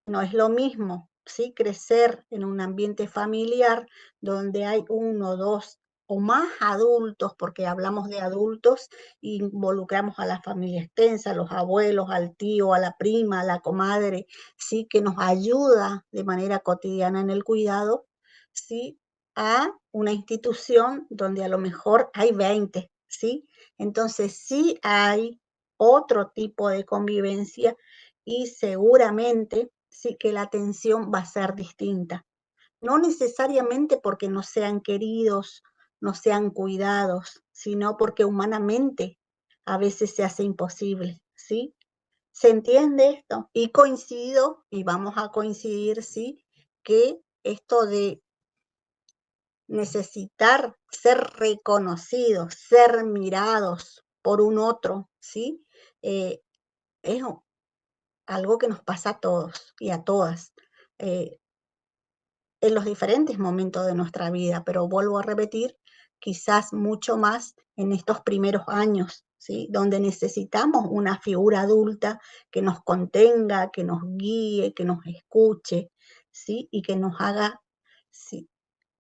no es lo mismo, ¿sí? Crecer en un ambiente familiar donde hay 1, 2 o más adultos, porque hablamos de adultos, involucramos a la familia extensa, a los abuelos, al tío, a la prima, a la comadre, ¿sí? Que nos ayuda de manera cotidiana en el cuidado, ¿sí? A una institución donde a lo mejor hay 20, ¿sí? Entonces sí hay otro tipo de convivencia y seguramente sí que la atención va a ser distinta. No necesariamente porque no sean queridos, no sean cuidados, sino porque humanamente a veces se hace imposible, ¿sí? ¿Se entiende esto? Y coincido, y vamos a coincidir, ¿sí? Que esto de necesitar ser reconocidos, ser mirados por un otro, ¿sí? Es algo que nos pasa a todos y a todas. En los diferentes momentos de nuestra vida, pero vuelvo a repetir, quizás mucho más en estos primeros años, ¿sí? Donde necesitamos una figura adulta que nos contenga, que nos guíe, que nos escuche, ¿sí? Y que nos haga, ¿sí?,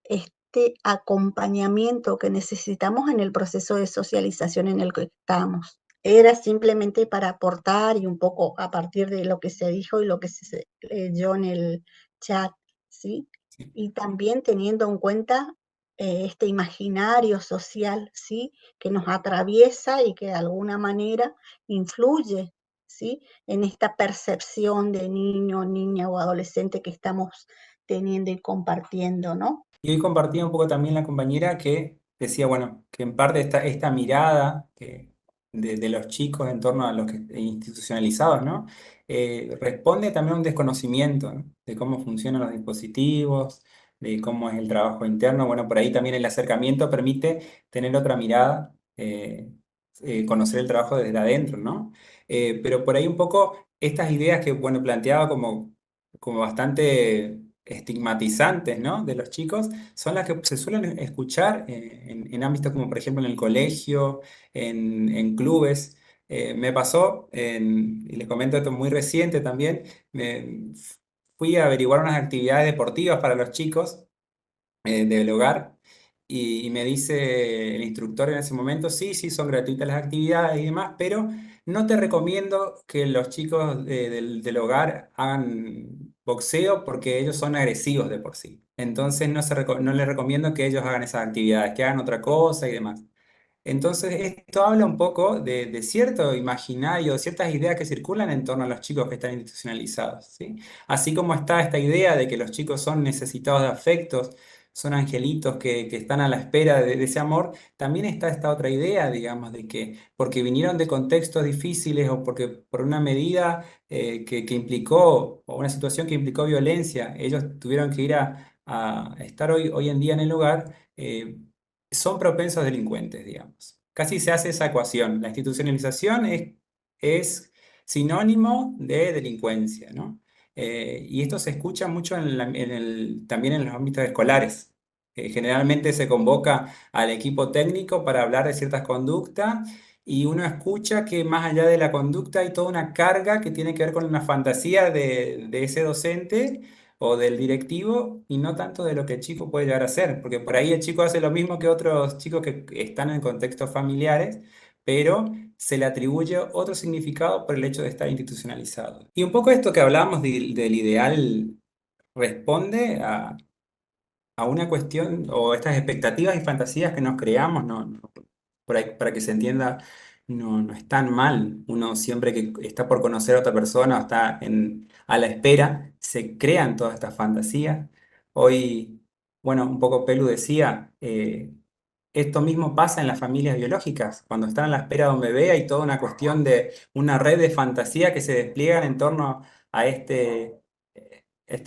este acompañamiento que necesitamos en el proceso de socialización en el que estamos. Era simplemente para aportar y un poco a partir de lo que se dijo y lo que se leyó en el chat, ¿sí? Sí. Y también teniendo en cuenta este imaginario social, ¿sí? Que nos atraviesa y que de alguna manera influye, ¿sí? En esta percepción de niño, niña o adolescente que estamos teniendo y compartiendo, ¿no? Y hoy compartía un poco también la compañera que decía, bueno, que en parte esta mirada de los chicos en torno a los que, institucionalizados, ¿no? Responde también a un desconocimiento, ¿no? De cómo funcionan los dispositivos, de cómo es el trabajo interno. Bueno, por ahí también el acercamiento permite tener otra mirada, conocer el trabajo desde adentro, ¿no? Pero por ahí un poco estas ideas que, bueno, planteaba como bastante estigmatizantes, ¿no? De los chicos, son las que se suelen escuchar en ámbitos como por ejemplo en el colegio, en clubes. Me pasó, y les comento esto muy reciente también, fui a averiguar unas actividades deportivas para los chicos del hogar. Y me dice el instructor en ese momento, sí, sí, son gratuitas las actividades y demás, pero no te recomiendo que los chicos del hogar hagan boxeo porque ellos son agresivos de por sí. Entonces no les recomiendo que ellos hagan esas actividades, que hagan otra cosa y demás. Entonces, esto habla un poco de cierto imaginario, ciertas ideas que circulan en torno a los chicos que están institucionalizados, ¿sí? Así como está esta idea de que los chicos son necesitados de afectos, son angelitos que están a la espera de ese amor, también está esta otra idea, digamos, de que porque vinieron de contextos difíciles o porque por una medida que implicó, o una situación que implicó violencia, ellos tuvieron que ir a estar hoy en día en el hogar. Son propensos delincuentes, digamos. Casi se hace esa ecuación. La institucionalización es sinónimo de delincuencia, ¿no? Y esto se escucha mucho también en los ámbitos escolares. Generalmente se convoca al equipo técnico para hablar de ciertas conductas y uno escucha que más allá de la conducta hay toda una carga que tiene que ver con una fantasía de ese docente o del directivo y no tanto de lo que el chico puede llegar a hacer, porque por ahí el chico hace lo mismo que otros chicos que están en contextos familiares, pero se le atribuye otro significado por el hecho de estar institucionalizado. Y un poco esto que hablábamos del ideal responde a una cuestión o estas expectativas y fantasías que nos creamos, para que se entienda, no es tan mal. Uno siempre que está por conocer a otra persona o está a la espera, se crean todas estas fantasías. Hoy, bueno, un poco Pelu decía, esto mismo pasa en las familias biológicas. Cuando están a la espera de un bebé hay toda una cuestión de una red de fantasía que se despliegan en torno a este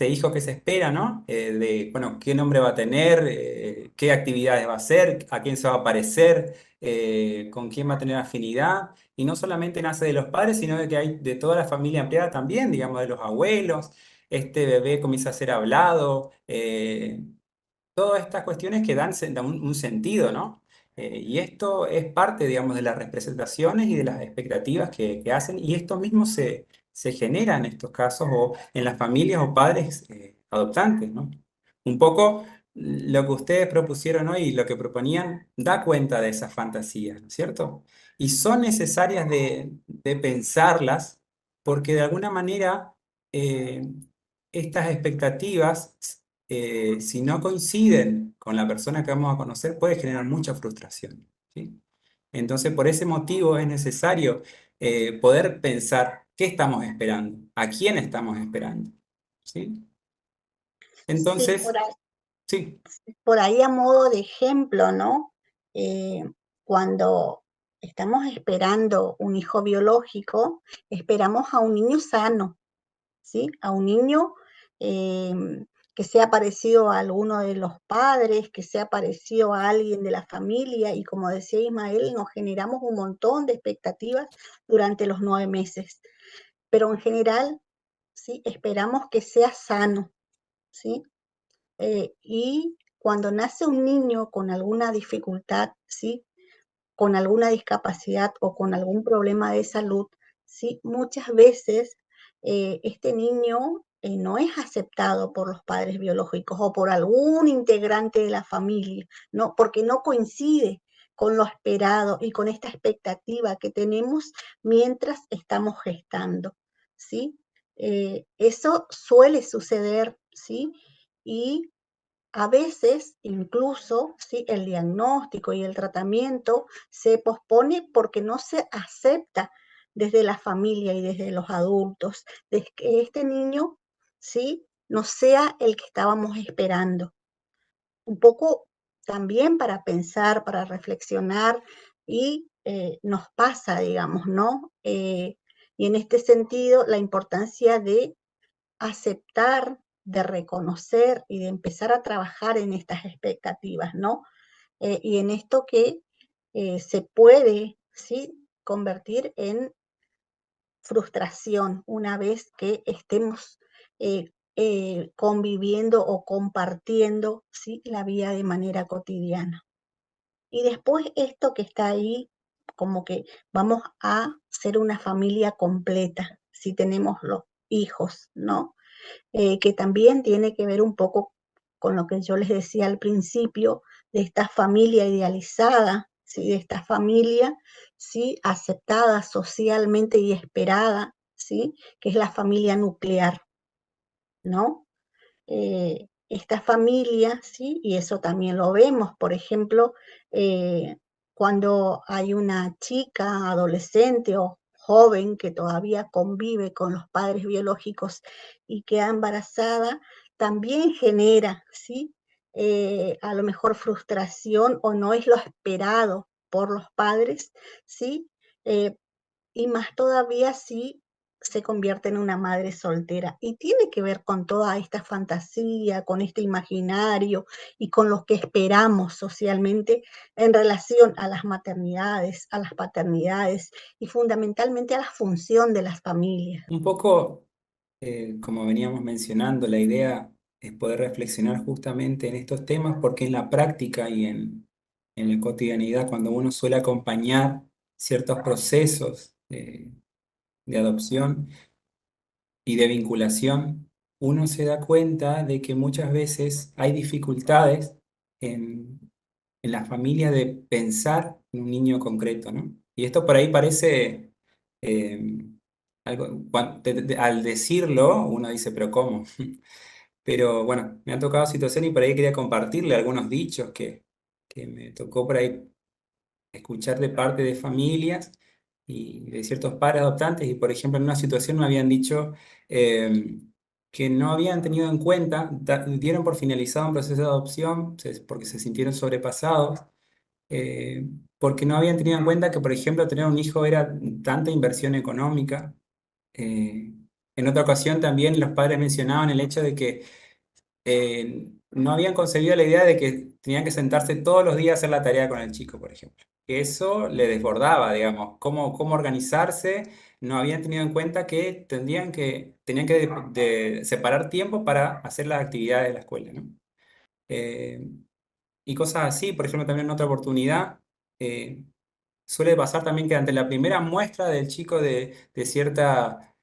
hijo que se espera, ¿no? De, bueno, qué nombre va a tener, qué actividades va a hacer, a quién se va a parecer, con quién va a tener afinidad. Y no solamente nace de los padres, sino de que hay de toda la familia ampliada también, digamos, de los abuelos. Este bebé comienza a ser hablado. Todas estas cuestiones que dan un sentido, ¿no? Y esto es parte, digamos, de las representaciones y de las expectativas que hacen, y esto mismo se genera en estos casos o en las familias o padres adoptantes, ¿no? Un poco lo que ustedes propusieron hoy y lo que proponían da cuenta de esas fantasías, ¿no es cierto? Y son necesarias de pensarlas porque de alguna manera eh, estas expectativas, si no coinciden con la persona que vamos a conocer, puede generar mucha frustración, ¿sí? Entonces, por ese motivo es necesario poder pensar qué estamos esperando, a quién estamos esperando, ¿sí? Sí, Entonces, sí. por ahí a modo de ejemplo, ¿no? Cuando estamos esperando un hijo biológico, esperamos a un niño sano, ¿sí? A un niño que sea parecido a alguno de los padres, que sea parecido a alguien de la familia, y como decía Ismael, nos generamos un montón de expectativas durante los 9 meses, pero en general, ¿sí? Esperamos que sea sano, ¿sí? Y cuando nace un niño con alguna dificultad, ¿sí? Con alguna discapacidad o con algún problema de salud, ¿sí? Muchas veces este niño no es aceptado por los padres biológicos o por algún integrante de la familia, ¿no? Porque no coincide con lo esperado y con esta expectativa que tenemos mientras estamos gestando, ¿sí? Eso suele suceder, ¿sí? Y a veces, incluso, ¿sí? El diagnóstico y el tratamiento se pospone porque no se acepta desde la familia y desde los adultos, de que este niño, ¿sí? No sea el que estábamos esperando. Un poco también para pensar, para reflexionar, y nos pasa, digamos, ¿no? Y en este sentido, la importancia de aceptar, de reconocer y de empezar a trabajar en estas expectativas, ¿no? Y en esto que se puede, ¿sí? Convertir en frustración una vez que estemos conviviendo o compartiendo, ¿sí? La vida de manera cotidiana. Y después esto que está ahí, como que vamos a ser una familia completa, si tenemos los hijos, ¿no? Que también tiene que ver un poco con lo que yo les decía al principio, de esta familia idealizada, ¿sí? De esta familia, ¿sí? Aceptada socialmente y esperada, ¿sí? Que es la familia nuclear, ¿no? Esta familia, ¿sí? Y eso también lo vemos, por ejemplo, cuando hay una chica, adolescente o joven que todavía convive con los padres biológicos y queda embarazada, también genera, ¿sí? A lo mejor frustración o no es lo esperado por los padres, ¿sí? Eh, y más todavía si se convierte en una madre soltera. Y tiene que ver con toda esta fantasía, con este imaginario y con lo que esperamos socialmente en relación a las maternidades, a las paternidades y fundamentalmente a la función de las familias. Un poco, como veníamos mencionando, la idea es poder reflexionar justamente en estos temas porque en la práctica y en la cotidianidad, cuando uno suele acompañar ciertos procesos de adopción y de vinculación, uno se da cuenta de que muchas veces hay dificultades en la familia de pensar en un niño concreto, ¿no? Y esto por ahí parece eh, algo, al decirlo, uno dice, pero ¿cómo? Pero bueno, me han tocado situaciones y por ahí quería compartirle algunos dichos que me tocó por ahí escuchar de parte de familias y de ciertos padres adoptantes. Y por ejemplo, en una situación me habían dicho eh, que no habían tenido en cuenta, dieron por finalizado un proceso de adopción porque se sintieron sobrepasados, eh, porque no habían tenido en cuenta que, por ejemplo, tener un hijo era tanta inversión económica. Eh, en otra ocasión también los padres mencionaban el hecho de que no habían concebido la idea de que tenían que sentarse todos los días a hacer la tarea con el chico, por ejemplo. Que eso le desbordaba, digamos, cómo organizarse. No habían tenido en cuenta que tenían que separar tiempo para hacer las actividades de la escuela, ¿no? Eh, y cosas así, por ejemplo, también en otra oportunidad, eh, suele pasar también que ante la primera muestra del chico de cierta,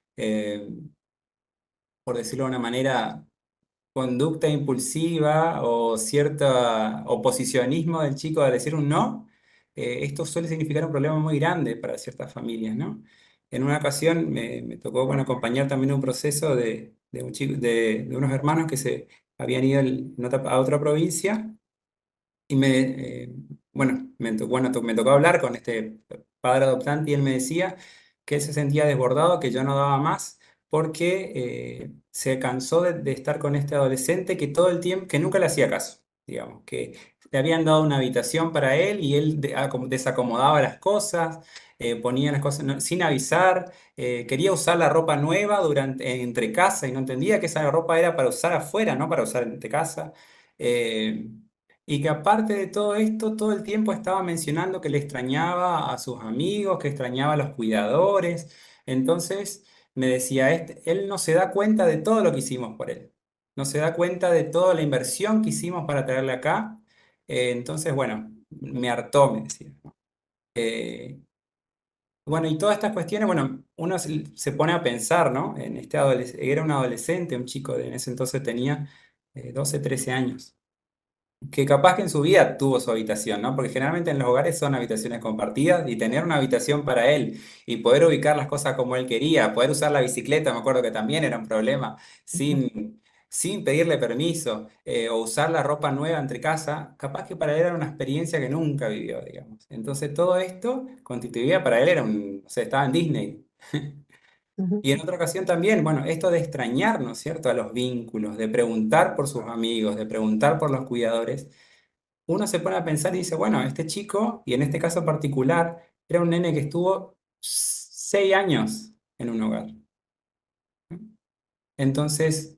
por decirlo de una manera, conducta impulsiva o cierto oposicionismo del chico al decir un no, esto suele significar un problema muy grande para ciertas familias, ¿no? En una ocasión me tocó, bueno, acompañar también un proceso de un chico, de unos hermanos que se habían ido a otra provincia y me tocó hablar con este padre adoptante y él me decía que él se sentía desbordado, que yo no daba más, porque se cansó de estar con este adolescente que todo el tiempo, que nunca le hacía caso, digamos, que le habían dado una habitación para él y él desacomodaba las cosas, ponía las cosas sin avisar, quería usar la ropa nueva entre casa y no entendía que esa ropa era para usar afuera, no para usar entre casa. Eh, y que aparte de todo esto, todo el tiempo estaba mencionando que le extrañaba a sus amigos, que extrañaba a los cuidadores. Entonces me decía, él no se da cuenta de todo lo que hicimos por él. No se da cuenta de toda la inversión que hicimos para traerle acá. Entonces, bueno, me hartó, me decía, ¿no? Eh, bueno, y todas estas cuestiones, bueno, uno se pone a pensar, ¿no? En este era un adolescente, un chico en ese entonces tenía 12, 13 años que capaz que en su vida tuvo su habitación, ¿no? Porque generalmente en los hogares son habitaciones compartidas y tener una habitación para él y poder ubicar las cosas como él quería, poder usar la bicicleta, me acuerdo que también era un problema, sin pedirle permiso, o usar la ropa nueva entre casa, capaz que para él era una experiencia que nunca vivió, digamos. Entonces todo esto constituía para él, o sea, estaba en Disney. Ujú. Y en otra ocasión también, bueno, esto de extrañar, ¿no es cierto?, a los vínculos, de preguntar por sus amigos, de preguntar por los cuidadores, uno se pone a pensar y dice, bueno, este chico, y en este caso particular, era un nene que estuvo 6 años en un hogar. Entonces,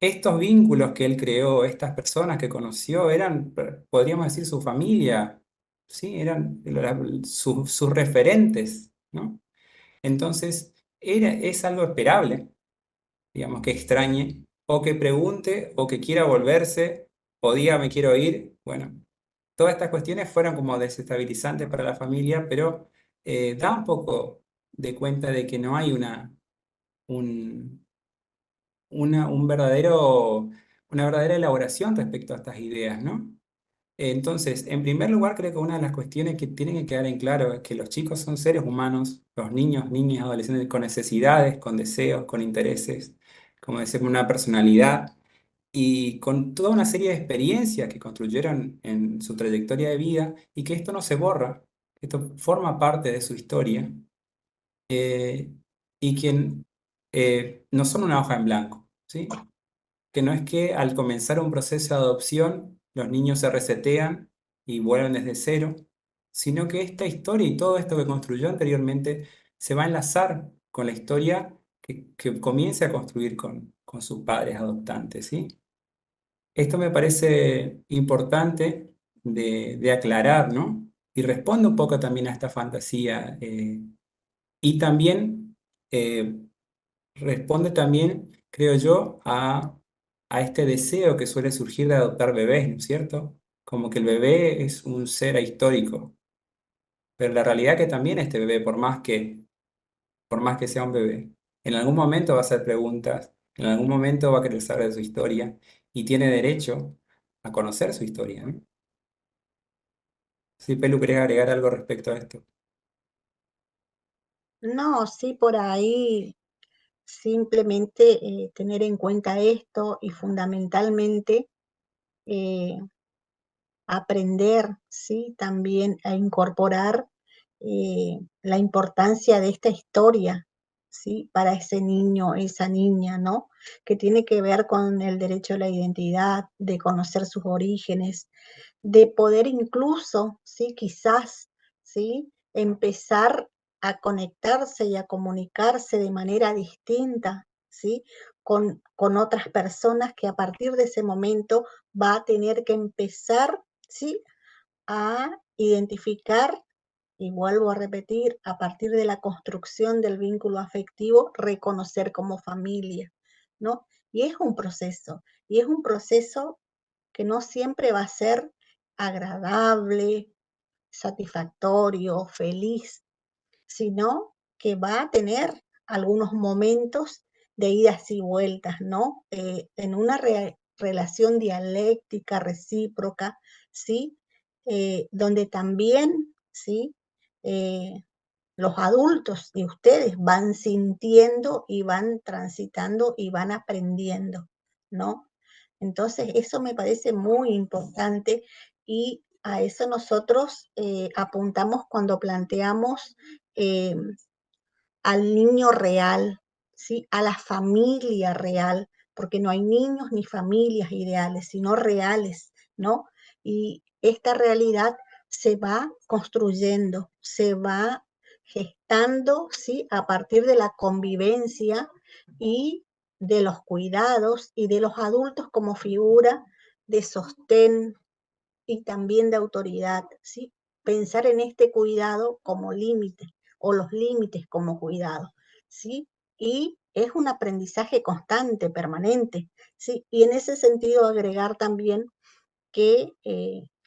estos vínculos que él creó, estas personas que conoció, eran, podríamos decir, su familia, ¿sí? Eran sus referentes, ¿no? Entonces, es algo esperable, digamos, que extrañe, o que pregunte, o que quiera volverse, o diga me quiero ir. Bueno, todas estas cuestiones fueron como desestabilizantes para la familia, pero da un poco de cuenta de que no hay un, un una verdadera elaboración respecto a estas ideas, ¿no? Entonces, en primer lugar, creo que una de las cuestiones que tienen que quedar en claro es que los chicos son seres humanos, los niños, niñas, adolescentes, con necesidades, con deseos, con intereses, como decir, con una personalidad y con toda una serie de experiencias que construyeron en su trayectoria de vida y que esto no se borra, esto forma parte de su historia eh, y que no son una hoja en blanco, ¿sí? Que no es que al comenzar un proceso de adopción los niños se resetean y vuelven desde cero, sino que esta historia y todo esto que construyó anteriormente se va a enlazar con la historia que comience a construir con sus padres adoptantes, ¿sí? Esto me parece importante de aclarar, ¿no? Y responde un poco también a esta fantasía y también eh, responde también, creo yo, a este deseo que suele surgir de adoptar bebés, ¿no es cierto? Como que el bebé es un ser ahistórico, pero la realidad es que también este bebé, por más que sea un bebé, en algún momento va a hacer preguntas, en algún momento va a querer saber de su historia y tiene derecho a conocer su historia, ¿no? Sí, Pelu, ¿querés agregar algo respecto a esto? No, sí, por ahí simplemente tener en cuenta esto y fundamentalmente eh, aprender, ¿sí? También a incorporar la importancia de esta historia, ¿sí? Para ese niño, esa niña, ¿no? Que tiene que ver con el derecho a la identidad, de conocer sus orígenes, de poder incluso, ¿sí? Quizás, ¿sí? Empezar a conectarse y a comunicarse de manera distinta, ¿sí? Con otras personas que a partir de ese momento va a tener que empezar, ¿sí? A identificar, y vuelvo a repetir, a partir de la construcción del vínculo afectivo, reconocer como familia, ¿no? Y es un proceso que no siempre va a ser agradable, satisfactorio, feliz, sino que va a tener algunos momentos de idas y vueltas, ¿no? En una relación dialéctica, recíproca, ¿sí? Donde también, ¿sí? Los adultos y ustedes van sintiendo y van transitando y van aprendiendo, ¿no? Entonces, eso me parece muy importante y a eso nosotros apuntamos cuando planteamos al niño real, ¿sí? A la familia real, porque no hay niños ni familias ideales, sino reales, ¿no? Y esta realidad se va construyendo, se va gestando, ¿sí? A partir de la convivencia y de los cuidados y de los adultos como figura de sostén y también de autoridad, ¿sí? Pensar en este cuidado como límite o los límites como cuidado, ¿sí? Y es un aprendizaje constante, permanente, ¿sí? Y en ese sentido agregar también que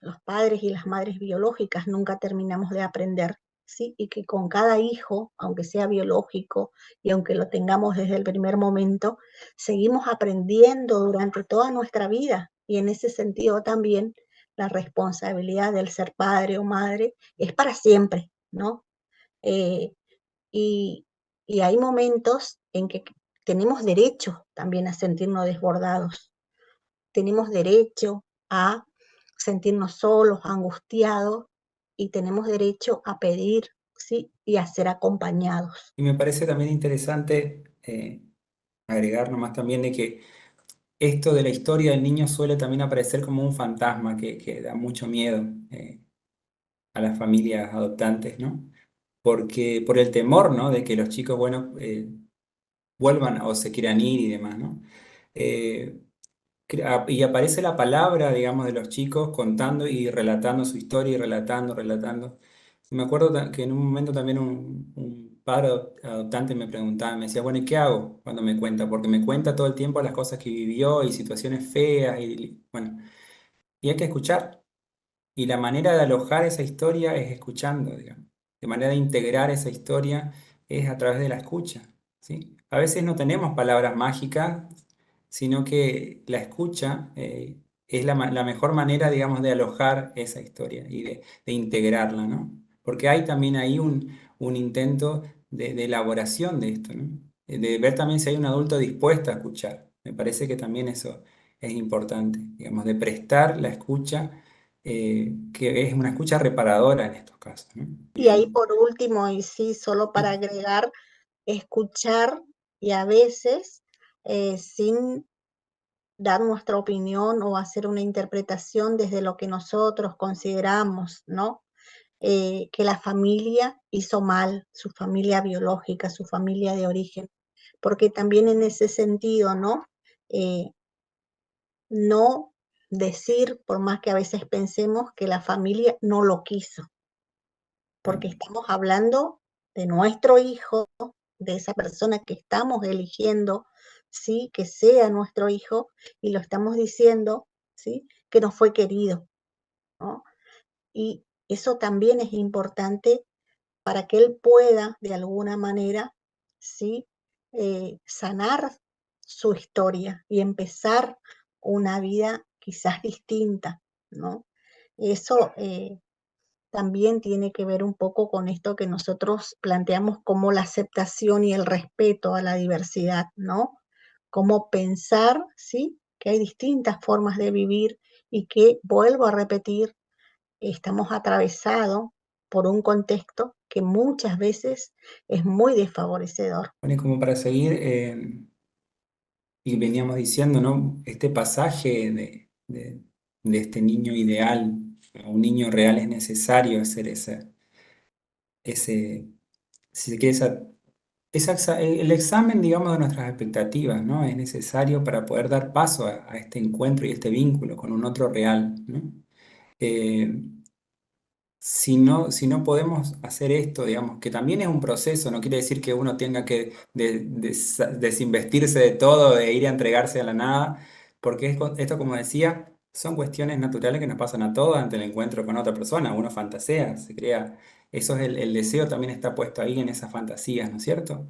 los padres y las madres biológicas nunca terminamos de aprender, ¿sí? Y que con cada hijo, aunque sea biológico y aunque lo tengamos desde el primer momento, seguimos aprendiendo durante toda nuestra vida. Y en ese sentido también la responsabilidad del ser padre o madre es para siempre, ¿no? Eh, y, y hay momentos en que tenemos derecho también a sentirnos desbordados, tenemos derecho a sentirnos solos, angustiados, y tenemos derecho a pedir, ¿sí? Y a ser acompañados. Y me parece también interesante agregar nomás también de que esto de la historia del niño suele también aparecer como un fantasma que da mucho miedo a las familias adoptantes, ¿no? Porque por el temor, ¿no? De que los chicos, bueno, vuelvan o se quieran ir y demás, ¿no? Eh, y aparece la palabra, digamos, de los chicos contando y relatando su historia y relatando, relatando. Me acuerdo que en un momento también un padre adoptante me preguntaba, me decía, bueno, ¿y qué hago cuando me cuenta? Porque me cuenta todo el tiempo las cosas que vivió y situaciones feas y bueno, y hay que escuchar. Y la manera de alojar esa historia es escuchando, digamos. De manera de integrar esa historia es a través de la escucha, ¿sí? A veces no tenemos palabras mágicas, sino que la escucha es la mejor manera, digamos, de alojar esa historia y de integrarla, ¿no? Porque hay también ahí un intento de elaboración de esto, ¿no? De ver también si hay un adulto dispuesto a escuchar. Me parece que también eso es importante, digamos, de prestar la escucha que es una escucha reparadora en estos casos, ¿no? Y ahí por último, y sí, solo para agregar, escuchar y a veces sin dar nuestra opinión o hacer una interpretación desde lo que nosotros consideramos, ¿no? Que la familia hizo mal, su familia biológica, su familia de origen, porque también en ese sentido, ¿no? No decir, por más que a veces pensemos que la familia no lo quiso, porque estamos hablando de nuestro hijo, de esa persona que estamos eligiendo, ¿sí? Que sea nuestro hijo, y lo estamos diciendo, ¿sí? Que no fue querido, ¿no? Y eso también es importante para que él pueda, de alguna manera, ¿sí? Sanar su historia y empezar una vida quizás distinta, ¿no? Eso también tiene que ver un poco con esto que nosotros planteamos como la aceptación y el respeto a la diversidad, ¿no? Cómo pensar, ¿sí? Que hay distintas formas de vivir y que, vuelvo a repetir, estamos atravesados por un contexto que muchas veces es muy desfavorecedor. Bueno, y como para seguir, y veníamos diciendo, ¿no? Este pasaje de este niño ideal a un niño real es necesario hacer ese, si se quiere, el examen, digamos, de nuestras expectativas, ¿no? Es necesario para poder dar paso a este encuentro y este vínculo con un otro real, ¿no? Eh, si no podemos hacer esto, digamos, que también es un proceso, no quiere decir que uno tenga que desinvestirse de todo, de ir a entregarse a la nada, porque esto, como decía, son cuestiones naturales que nos pasan a todos ante el encuentro con otra persona. Uno fantasea, se crea, eso es el deseo también está puesto ahí en esas fantasías, ¿no es cierto?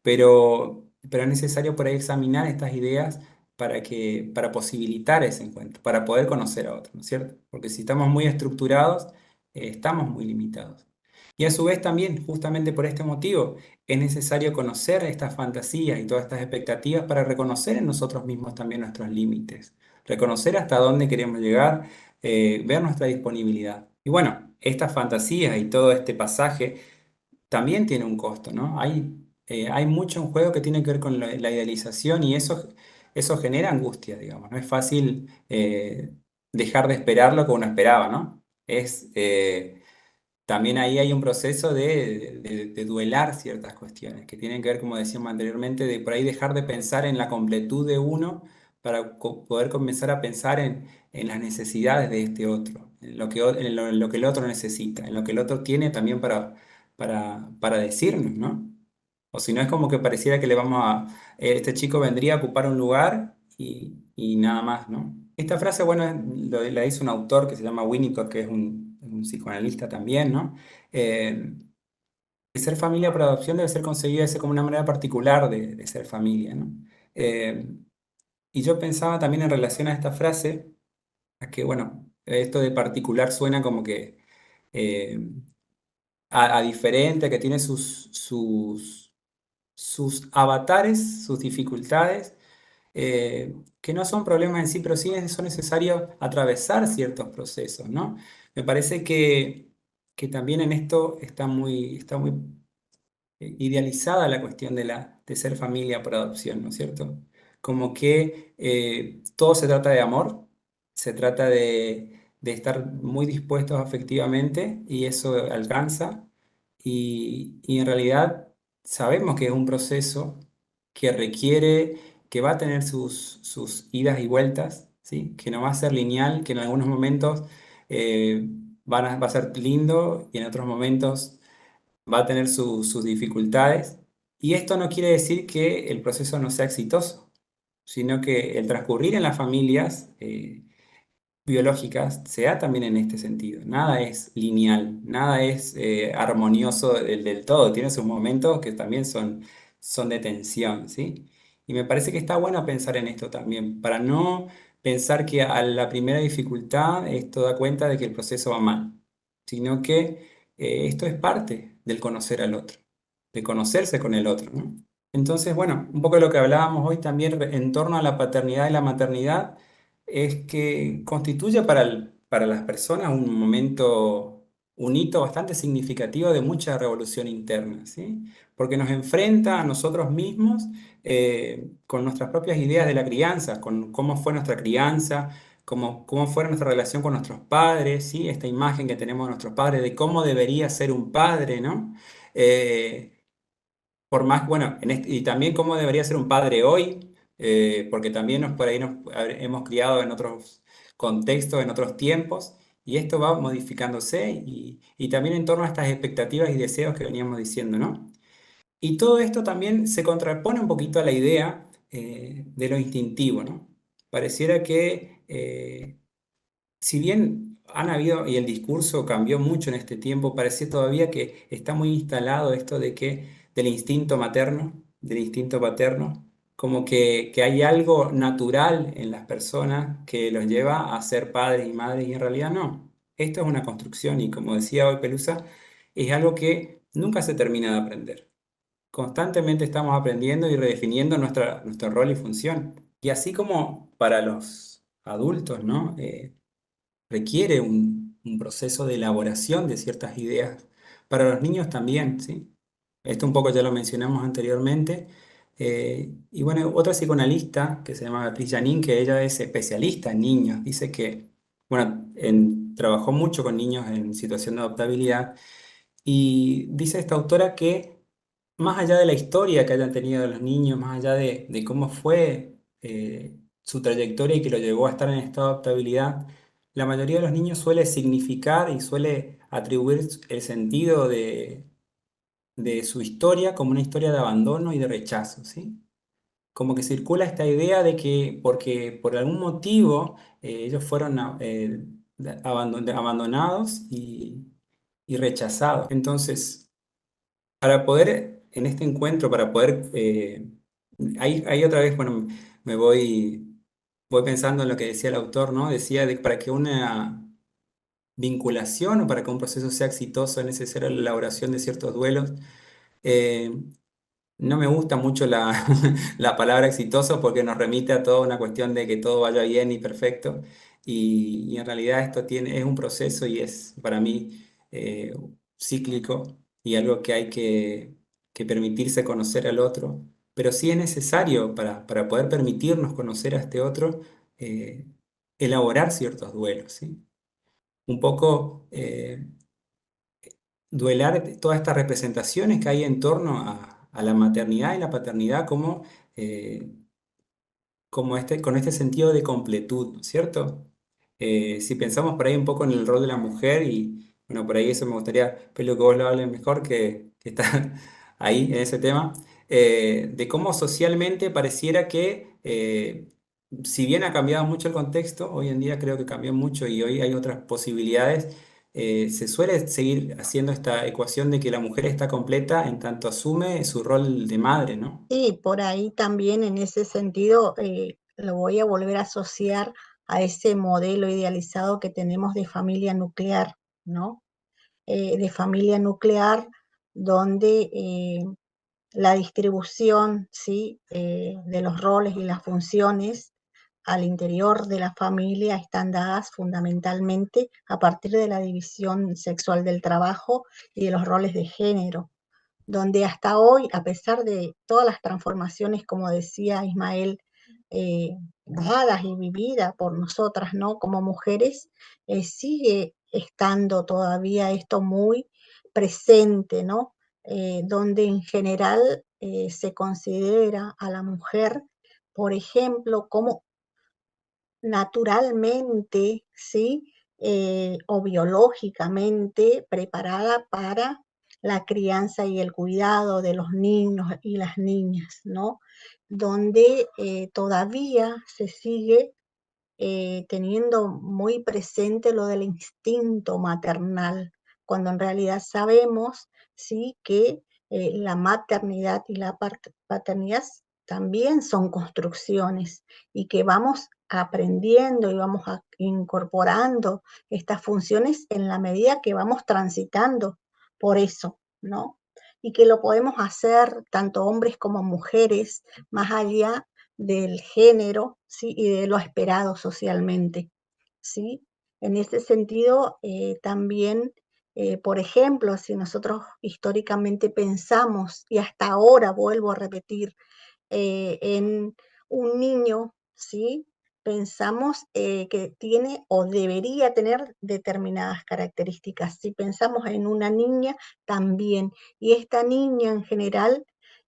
Pero es necesario por ahí examinar estas ideas para posibilitar ese encuentro, para poder conocer a otro, ¿no es cierto? Porque si estamos muy estructurados, estamos muy limitados. Y a su vez también, justamente por este motivo, es necesario conocer estas fantasías y todas estas expectativas para reconocer en nosotros mismos también nuestros límites, reconocer hasta dónde queremos llegar, ver nuestra disponibilidad. Y bueno, estas fantasías y todo este pasaje también tiene un costo, ¿no? Hay mucho en juego que tiene que ver con la idealización y eso genera angustia, digamos. No es fácil dejar de esperar lo que uno esperaba, ¿no? También ahí hay un proceso de duelar ciertas cuestiones que tienen que ver, como decíamos anteriormente, de por ahí dejar de pensar en la completud de uno para poder comenzar a pensar en las necesidades de este otro, en lo que el otro necesita, en lo que el otro tiene también para decirnos, ¿no? O si no es como que pareciera que este chico vendría a ocupar un lugar y nada más, ¿no? Esta frase, bueno, la hizo un autor que se llama Winnicott, que es un psicoanalista también, ¿no? Ser familia por adopción debe ser concebida como una manera particular de ser familia, ¿no? Eh, y yo pensaba también en relación a esta frase, a que, bueno, esto de particular suena como que eh, a diferente, que tiene sus avatares, sus dificultades, que no son problemas en sí, pero sí son necesarios atravesar ciertos procesos, ¿no? Me parece que también en esto está muy idealizada la cuestión de ser familia por adopción, ¿no es cierto? Como que todo se trata de amor, se trata de estar muy dispuestos afectivamente y eso alcanza. Y en realidad sabemos que es un proceso que requiere, que va a tener sus idas y vueltas, ¿sí? Que no va a ser lineal, que en algunos momentos eh, va a ser lindo y en otros momentos va a tener sus dificultades. Y esto no quiere decir que el proceso no sea exitoso, sino que el transcurrir en las familias biológicas se da también en este sentido. Nada es lineal, nada es armonioso del todo. Tiene sus momentos que también son de tensión, ¿sí? Y me parece que está bueno pensar en esto también, para no pensar que a la primera dificultad esto da cuenta de que el proceso va mal, sino que esto es parte del conocer al otro, de conocerse con el otro, ¿no? Entonces, bueno, un poco de lo que hablábamos hoy también en torno a la paternidad y la maternidad es que constituye para las personas un momento, un hito bastante significativo de mucha revolución interna, ¿sí? Porque nos enfrenta a nosotros mismos con nuestras propias ideas de la crianza, con cómo fue nuestra crianza, cómo fue nuestra relación con nuestros padres, ¿sí? Esta imagen que tenemos de nuestros padres, de cómo debería ser un padre, ¿no? Eh, por más, bueno, y también cómo debería ser un padre hoy, porque también por ahí hemos criado en otros contextos, en otros tiempos, y esto va modificándose y también en torno a estas expectativas y deseos que veníamos diciendo, ¿no? Y todo esto también se contrapone un poquito a la idea de lo instintivo, ¿no? Pareciera que si bien han habido, y el discurso cambió mucho en este tiempo, parece todavía que está muy instalado esto del instinto materno, del instinto paterno, como que hay algo natural en las personas que los lleva a ser padres y madres, y en realidad no. Esto es una construcción, y como decía hoy Pelusa, es algo que nunca se termina de aprender. Constantemente estamos aprendiendo y redefiniendo nuestro rol y función. Y así como para los adultos, ¿no? Requiere un proceso de elaboración de ciertas ideas. Para los niños también, ¿sí? Esto un poco ya lo mencionamos anteriormente. Y bueno, otra psicoanalista que se llama Beatriz Janín, que ella es especialista en niños, dice que, bueno, trabajó mucho con niños en situación de adoptabilidad y dice esta autora que más allá de la historia que hayan tenido los niños, más allá de cómo fue su trayectoria y que lo llevó a estar en estado de adaptabilidad, la mayoría de los niños suele significar y suele atribuir el sentido de su historia como una historia de abandono y de rechazo, ¿sí? Como que circula esta idea de que porque por algún motivo ellos fueron abandonados y rechazados. Entonces, para poder, en este encuentro, para poder, ahí otra vez, bueno, me voy voy pensando en lo que decía el autor, ¿no? Decía de que para que una vinculación o para que un proceso sea exitoso es necesaria la elaboración de ciertos duelos. Eh, no me gusta mucho la, la palabra exitoso porque nos remite a toda una cuestión de que todo vaya bien y perfecto. Y en realidad esto es un proceso y es para mí cíclico y algo que hay que permitirse conocer al otro. Pero sí es necesario para poder permitirnos conocer a este otro, eh, elaborar ciertos duelos, ¿sí? Un poco duelar todas estas representaciones que hay en torno a la maternidad y la paternidad como, eh, con este sentido de completud, ¿no es cierto? Si pensamos por ahí un poco en el rol de la mujer, y bueno, por ahí eso me gustaría, pero que vos lo hables mejor, que está ahí en ese tema, de cómo socialmente pareciera que, si bien ha cambiado mucho el contexto, hoy en día creo que cambió mucho y hoy hay otras posibilidades, se suele seguir haciendo esta ecuación de que la mujer está completa en tanto asume su rol de madre, ¿no? Sí, por ahí también en ese sentido lo voy a volver a asociar a ese modelo idealizado que tenemos de familia nuclear, ¿no? De familia nuclear donde la distribución, ¿sí? De los roles y las funciones al interior de la familia están dadas fundamentalmente a partir de la división sexual del trabajo y de los roles de género, donde hasta hoy, a pesar de todas las transformaciones, como decía Ismael, dadas y vividas por nosotras, ¿no? Como mujeres, sigue estando todavía esto muy presente, ¿no? Donde en general se considera a la mujer, por ejemplo, como naturalmente, ¿sí? O biológicamente preparada para la crianza y el cuidado de los niños y las niñas, ¿no? Donde todavía se sigue teniendo muy presente lo del instinto maternal, cuando en realidad sabemos, ¿sí? Que la maternidad y la paternidad también son construcciones y que vamos aprendiendo y vamos incorporando estas funciones en la medida que vamos transitando por eso, ¿no? Y que lo podemos hacer tanto hombres como mujeres, más allá del género, ¿sí? Y de lo esperado socialmente, ¿sí? En ese sentido, también, por ejemplo, si nosotros históricamente pensamos, y hasta ahora vuelvo a repetir, en un niño, ¿sí? Pensamos que tiene o debería tener determinadas características. Si pensamos en una niña, también. Y esta niña en general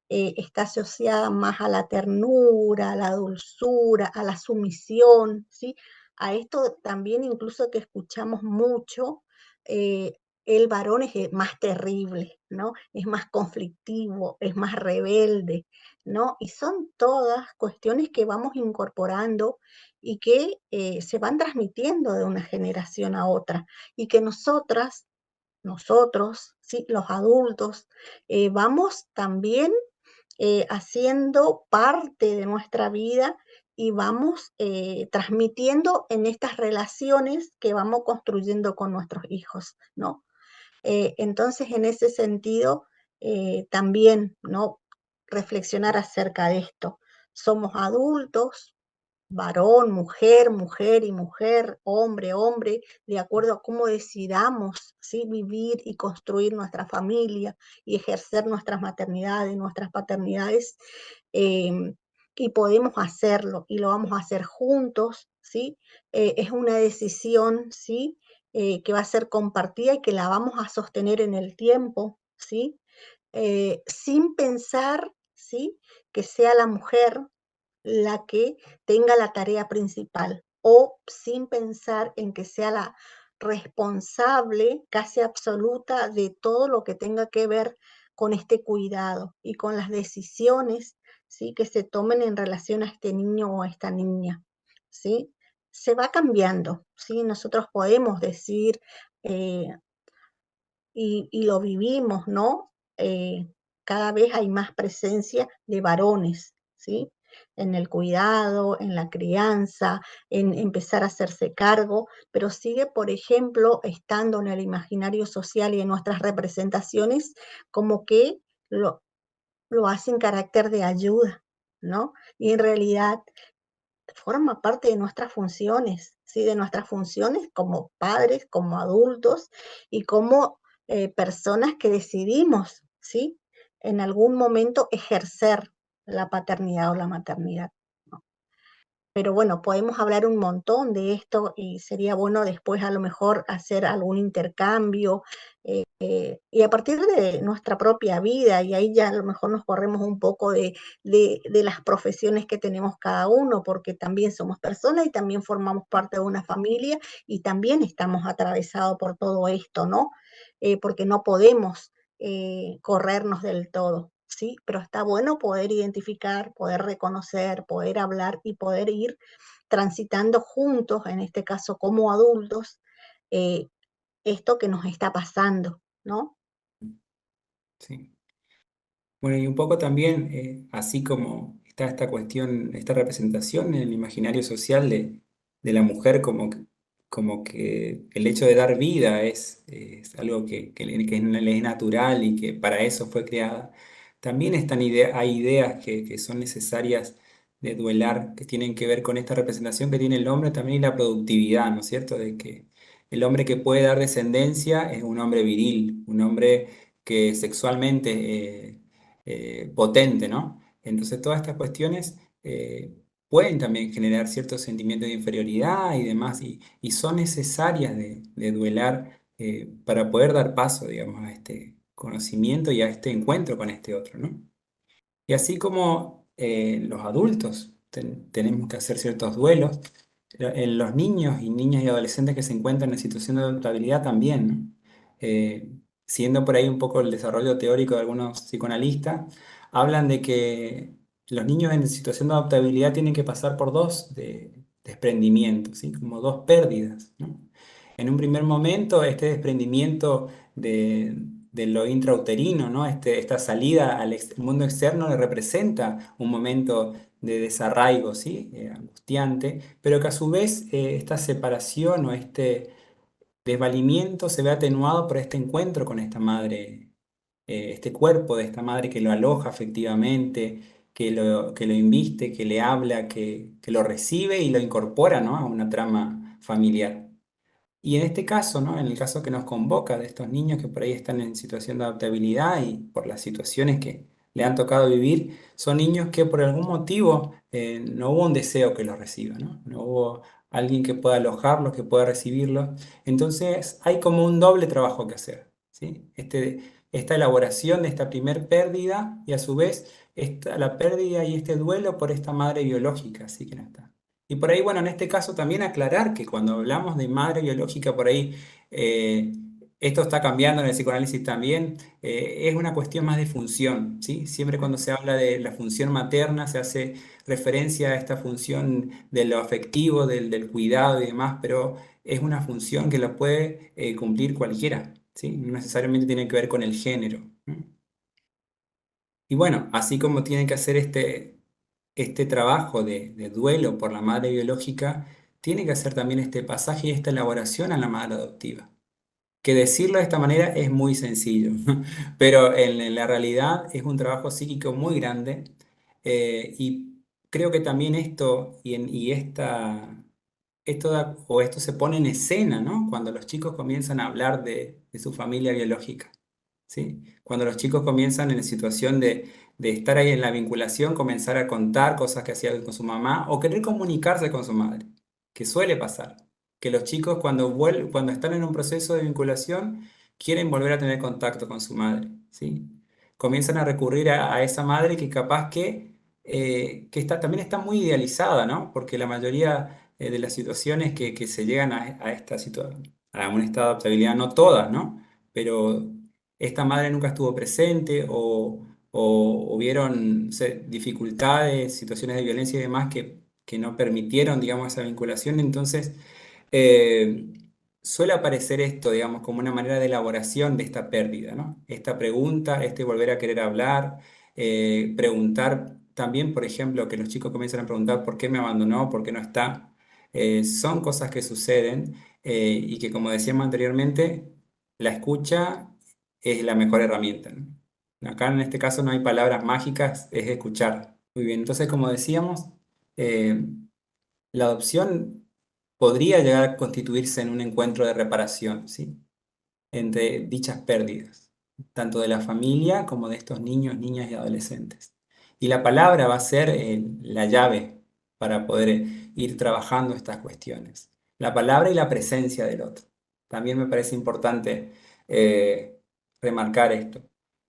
está asociada más a la ternura, a la dulzura, a la sumisión, ¿sí? A esto también incluso que escuchamos mucho, eh, el varón es más terrible, ¿no? Es más conflictivo, es más rebelde, ¿no? Y son todas cuestiones que vamos incorporando y que se van transmitiendo de una generación a otra y que nosotros, ¿sí? Los adultos, vamos también haciendo parte de nuestra vida y vamos transmitiendo en estas relaciones que vamos construyendo con nuestros hijos, ¿no? Entonces, en ese sentido, también, ¿no? Reflexionar acerca de esto. Somos adultos, varón, mujer, mujer y mujer, hombre, hombre, de acuerdo a cómo decidamos, ¿sí? Vivir y construir nuestra familia y ejercer nuestras maternidades, nuestras paternidades, eh, y podemos hacerlo y lo vamos a hacer juntos, ¿sí? Es una decisión, ¿sí? Que va a ser compartida y que la vamos a sostener en el tiempo, ¿sí? Sin pensar, ¿sí? Que sea la mujer la que tenga la tarea principal o sin pensar en que sea la responsable casi absoluta de todo lo que tenga que ver con este cuidado y con las decisiones, ¿sí? Que se tomen en relación a este niño o a esta niña, ¿sí? Se va cambiando, ¿sí? Nosotros podemos decir, eh, y lo vivimos, ¿no? Cada vez hay más presencia de varones, ¿sí? en el cuidado, en la crianza, en empezar a hacerse cargo, pero sigue, por ejemplo, estando en el imaginario social y en nuestras representaciones como que lo hace en carácter de ayuda, ¿no? Y en realidad forma parte de nuestras funciones, ¿sí? De nuestras funciones como padres, como adultos y como personas que decidimos, ¿sí? En algún momento ejercer la paternidad o la maternidad, ¿no? Pero bueno, podemos hablar un montón de esto y sería bueno después a lo mejor hacer algún intercambio y a partir de nuestra propia vida, y ahí ya a lo mejor nos corremos un poco de las profesiones que tenemos cada uno, porque también somos personas y también formamos parte de una familia y también estamos atravesados por todo esto, ¿no? Porque no podemos corrernos del todo. Sí, pero está bueno poder identificar, poder reconocer, poder hablar y poder ir transitando juntos, en este caso como adultos, eh, esto que nos está pasando, ¿no? Sí. Bueno, y un poco también, así como está esta cuestión, esta representación en el imaginario social de la mujer como que el hecho de dar vida es algo que le es natural y que para eso fue creada. También hay ideas que son necesarias de duelar, que tienen que ver con esta representación que tiene el hombre también y la productividad, ¿no es cierto? De que el hombre que puede dar descendencia es un hombre viril, un hombre que sexualmente... potente, ¿no? Entonces todas estas cuestiones pueden también generar cierto sentimiento de inferioridad y demás, y son necesarias de duelar para poder dar paso, digamos, a este conocimiento y a este encuentro con este otro, ¿no? Y así como los adultos tenemos que hacer ciertos duelos, en los niños y niñas y adolescentes que se encuentran en situación de adultabilidad también, ¿no? Eh, Siguiendo por ahí un poco el desarrollo teórico de algunos psicoanalistas, hablan de que los niños en situación de adaptabilidad tienen que pasar por dos desprendimientos, ¿sí? Como dos pérdidas, ¿no? En un primer momento, este desprendimiento de lo intrauterino, ¿no? Esta salida al mundo externo le representa un momento de desarraigo, ¿sí? Angustiante, pero que a su vez esta separación o este desvalimiento se ve atenuado por este encuentro con esta madre, este cuerpo de esta madre que lo aloja afectivamente, que lo inviste, que le habla, que lo recibe y lo incorpora, ¿no? A una trama familiar. Y en este caso, ¿no? En el caso que nos convoca de estos niños que por ahí están en situación de adaptabilidad y por las situaciones que le han tocado vivir, son niños que por algún motivo no hubo un deseo que los reciba, ¿no? No hubo alguien que pueda alojarlos, que pueda recibirlos. Entonces hay como un doble trabajo que hacer, ¿sí? Esta elaboración de esta primer pérdida y a su vez la pérdida y este duelo por esta madre biológica, así que no está. Y por ahí, bueno, en este caso también aclarar que cuando hablamos de madre biológica, por ahí, eh, esto está cambiando en el psicoanálisis también, es una cuestión más de función, ¿sí? Siempre cuando se habla de la función materna se hace referencia a esta función de lo afectivo, del cuidado y demás, pero es una función que la puede cumplir cualquiera, ¿sí? No necesariamente tiene que ver con el género, ¿no? Y bueno, así como tienen que hacer este trabajo de duelo por la madre biológica, tiene que hacer también este pasaje y esta elaboración a la madre adoptiva. Que decirlo de esta manera es muy sencillo, pero en la realidad es un trabajo psíquico muy grande y creo que también esto se pone en escena, ¿no? Cuando los chicos comienzan a hablar de su familia biológica. ¿Sí? Cuando los chicos comienzan en la situación de estar ahí en la vinculación, comenzar a contar cosas que hacían con su mamá o querer comunicarse con su madre, que suele pasar, que los chicos cuando están en un proceso de vinculación quieren volver a tener contacto con su madre, ¿sí? Comienzan a recurrir a esa madre que capaz también está muy idealizada, ¿no? Porque la mayoría de las situaciones que se llegan a esta situación, a un estado de adaptabilidad, no todas, ¿no? Pero esta madre nunca estuvo presente o hubieron, no sé, dificultades, situaciones de violencia y demás que no permitieron, digamos, esa vinculación. Entonces, eh, suele aparecer esto, digamos, como una manera de elaboración de esta pérdida, ¿no? Esta pregunta, este volver a querer hablar, preguntar también, por ejemplo, que los chicos comiencen a preguntar por qué me abandonó, por qué no está, son cosas que suceden y que, como decíamos anteriormente, la escucha es la mejor herramienta, ¿no? Acá en este caso no hay palabras mágicas, es escuchar. Muy bien, entonces, como decíamos, eh, la adopción podría llegar a constituirse en un encuentro de reparación, ¿sí? Entre dichas pérdidas, tanto de la familia como de estos niños, niñas y adolescentes. Y la palabra va a ser la llave para poder ir trabajando estas cuestiones. La palabra y la presencia del otro. También me parece importante remarcar esto.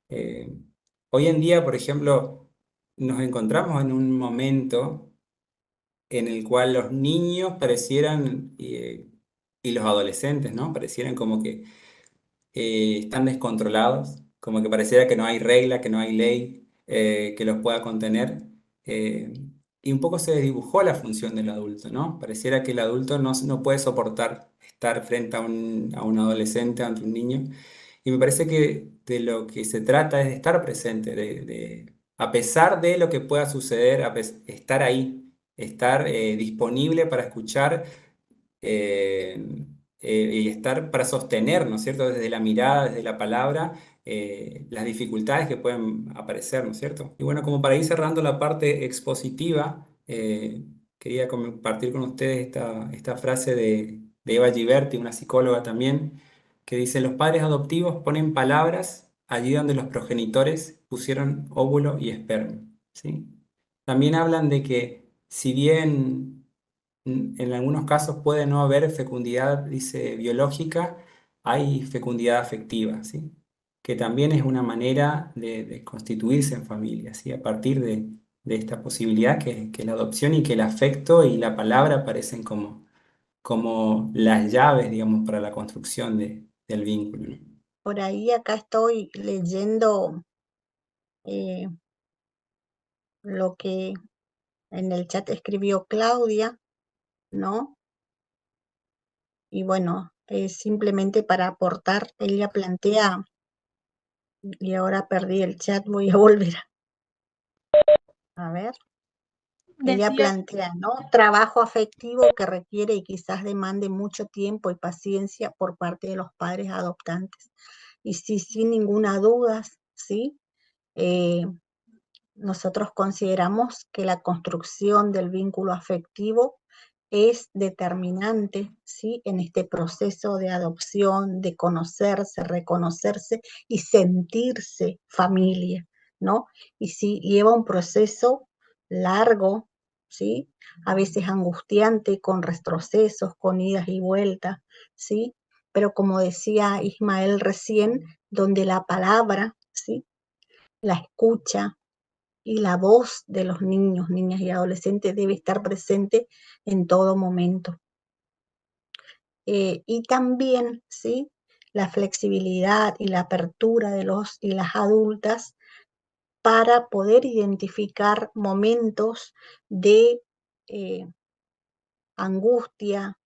Eh, Hoy en día, por ejemplo, nos encontramos en un momento en el cual los niños parecieran, y los adolescentes, ¿no? Parecieran como que están descontrolados, como que pareciera que no hay regla, que no hay ley que los pueda contener. eh, y un poco se desdibujó la función del adulto, ¿no? Pareciera que el adulto no puede soportar estar frente a un adolescente, ante un niño. Y me parece que de lo que se trata es de estar presente, a pesar de lo que pueda suceder, estar ahí, estar disponible para escuchar eh, y estar para sostener, ¿no es cierto?, desde la mirada, desde la palabra, las dificultades que pueden aparecer, ¿no es cierto? Y bueno, como para ir cerrando la parte expositiva, quería compartir con ustedes esta frase de Eva Giberti, una psicóloga también, que dice: los padres adoptivos ponen palabras allí donde los progenitores pusieron óvulo y esperma, ¿sí? También hablan de que si bien en algunos casos puede no haber fecundidad, dice, biológica, hay fecundidad afectiva, ¿sí? Que también es una manera de constituirse en familia, ¿sí? A partir de esta posibilidad que es la adopción y que el afecto y la palabra aparecen como las llaves, digamos, para la construcción del vínculo, ¿no? Por ahí acá estoy leyendo eh, lo que en el chat escribió Claudia, ¿no? Y bueno, simplemente para aportar, ella plantea, y ahora perdí el chat, voy a volver a ver. Ella Decía, plantea, ¿no? Trabajo afectivo que requiere y quizás demande mucho tiempo y paciencia por parte de los padres adoptantes. Y sí, sin ninguna duda, ¿sí? Eh, Nosotros consideramos que la construcción del vínculo afectivo es determinante, ¿sí? En este proceso de adopción, de conocerse, reconocerse y sentirse familia, ¿no? Y sí, lleva un proceso largo, ¿sí? A veces angustiante, con retrocesos, con idas y vueltas, ¿sí? Pero como decía Ismael recién, donde la palabra, ¿sí? La escucha, y la voz de los niños, niñas y adolescentes debe estar presente en todo momento. Y también, ¿sí? La flexibilidad y la apertura de los y las adultas para poder identificar momentos de angustia,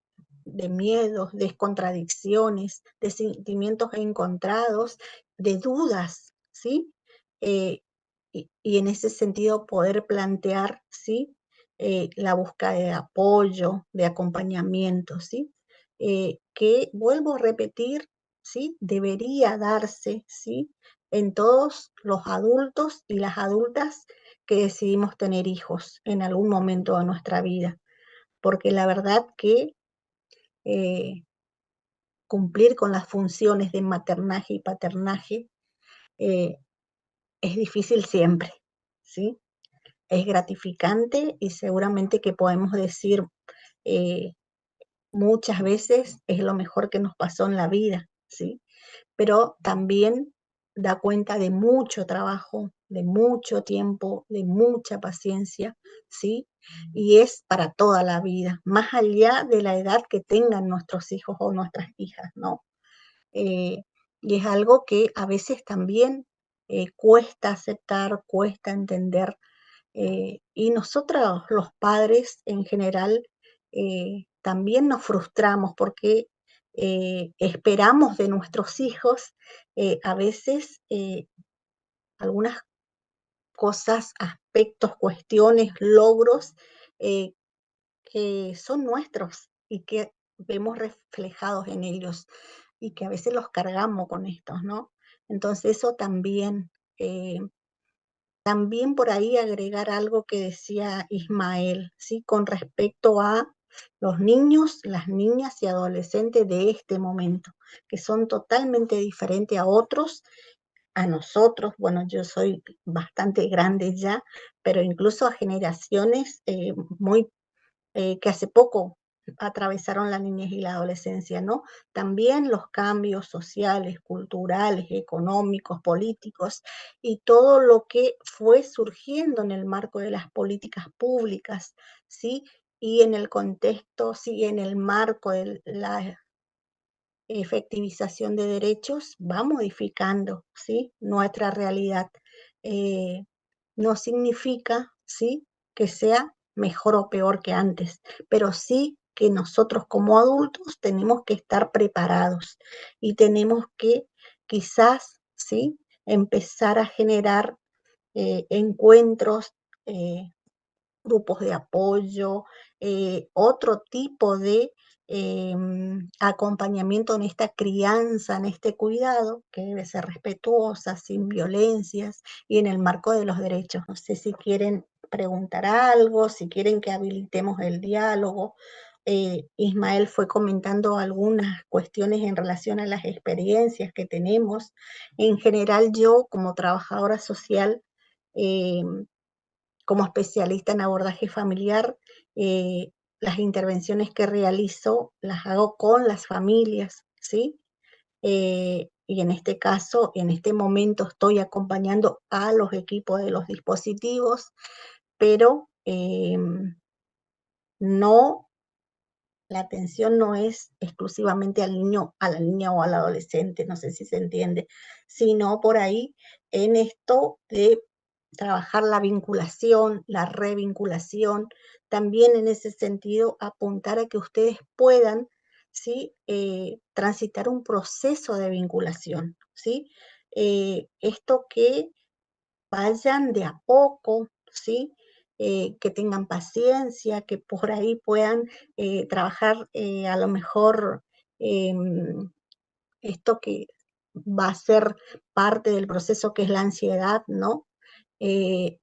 de miedos, de contradicciones, de sentimientos encontrados, de dudas, ¿sí? Eh, y en ese sentido poder plantear, ¿sí? La búsqueda de apoyo, de acompañamiento, ¿sí? Que vuelvo a repetir, ¿sí? Debería darse, ¿sí? En todos los adultos y las adultas que decidimos tener hijos en algún momento de nuestra vida, porque la verdad que eh, cumplir con las funciones de maternaje y paternaje eh, es difícil siempre, ¿sí? Es gratificante y seguramente que podemos decir eh, muchas veces es lo mejor que nos pasó en la vida, ¿sí? Pero también da cuenta de mucho trabajo, de mucho tiempo, de mucha paciencia, ¿sí? Y es para toda la vida, más allá de la edad que tengan nuestros hijos o nuestras hijas, ¿no? Eh, y es algo que a veces también cuesta aceptar, cuesta entender. Y nosotros, los padres en general, también nos frustramos porque esperamos de nuestros hijos a veces algunas cosas, aspectos, cuestiones, logros eh, que son nuestros y que vemos reflejados en ellos y que a veces los cargamos con estos, ¿no? Entonces eso también, también por ahí agregar algo que decía Ismael, ¿sí? Con respecto a los niños, las niñas y adolescentes de este momento, que son totalmente diferentes a otros, a nosotros. Bueno, yo soy bastante grande ya, pero incluso a generaciones muy que hace poco atravesaron la niñez y la adolescencia, ¿no? También los cambios sociales, culturales, económicos, políticos y todo lo que fue surgiendo en el marco de las políticas públicas, ¿sí? Y en el contexto, sí, en el marco de la efectivización de derechos, va modificando, ¿sí? Nuestra realidad. Eh, no significa, ¿sí? Que sea mejor o peor que antes, pero sí que nosotros como adultos tenemos que estar preparados y tenemos que quizás, ¿sí? Empezar a generar encuentros, eh, grupos de apoyo, otro tipo de acompañamiento en esta crianza, en este cuidado, que debe ser respetuosa, sin violencias y en el marco de los derechos. No sé si quieren preguntar algo, si quieren que habilitemos el diálogo. Ismael fue comentando algunas cuestiones en relación a las experiencias que tenemos. En general, yo como trabajadora social, eh, como especialista en abordaje familiar, las intervenciones que realizo las hago con las familias, ¿sí? Y en este caso, en este momento estoy acompañando a los equipos de los dispositivos, pero no, la atención no es exclusivamente al niño, a la niña o al adolescente, no sé si se entiende, sino por ahí en esto de trabajar la vinculación, la revinculación, también en ese sentido apuntar a que ustedes puedan, ¿sí? Transitar un proceso de vinculación, ¿sí? Esto que vayan de a poco, ¿sí? Que tengan paciencia, que por ahí puedan trabajar a lo mejor esto que va a ser parte del proceso que es la ansiedad, ¿no?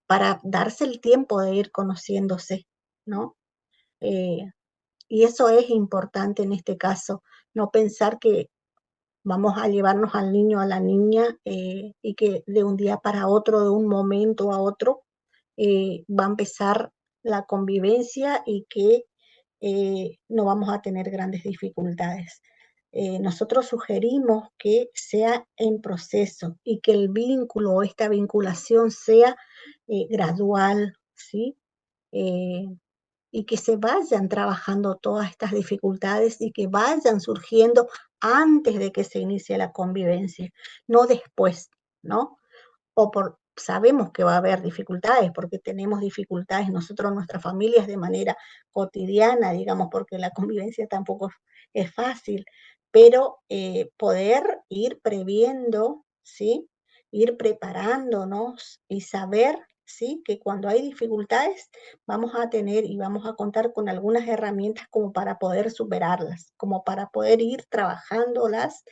Para darse el tiempo de ir conociéndose, ¿no? Eh, y eso es importante en este caso, no pensar que vamos a llevarnos al niño o a la niña y que de un día para otro, de un momento a otro, va a empezar la convivencia y que no vamos a tener grandes dificultades. Nosotros sugerimos que sea en proceso y que el vínculo o esta vinculación sea gradual, ¿sí? Eh, y que se vayan trabajando todas estas dificultades y que vayan surgiendo antes de que se inicie la convivencia, no después, ¿no? Sabemos que va a haber dificultades, porque tenemos dificultades nosotros, nuestras familias, de manera cotidiana, digamos, porque la convivencia tampoco es fácil, pero poder ir previendo, ¿sí? Ir preparándonos y saber, ¿sí? Que cuando hay dificultades vamos a tener y vamos a contar con algunas herramientas como para poder superarlas, como para poder ir trabajándolas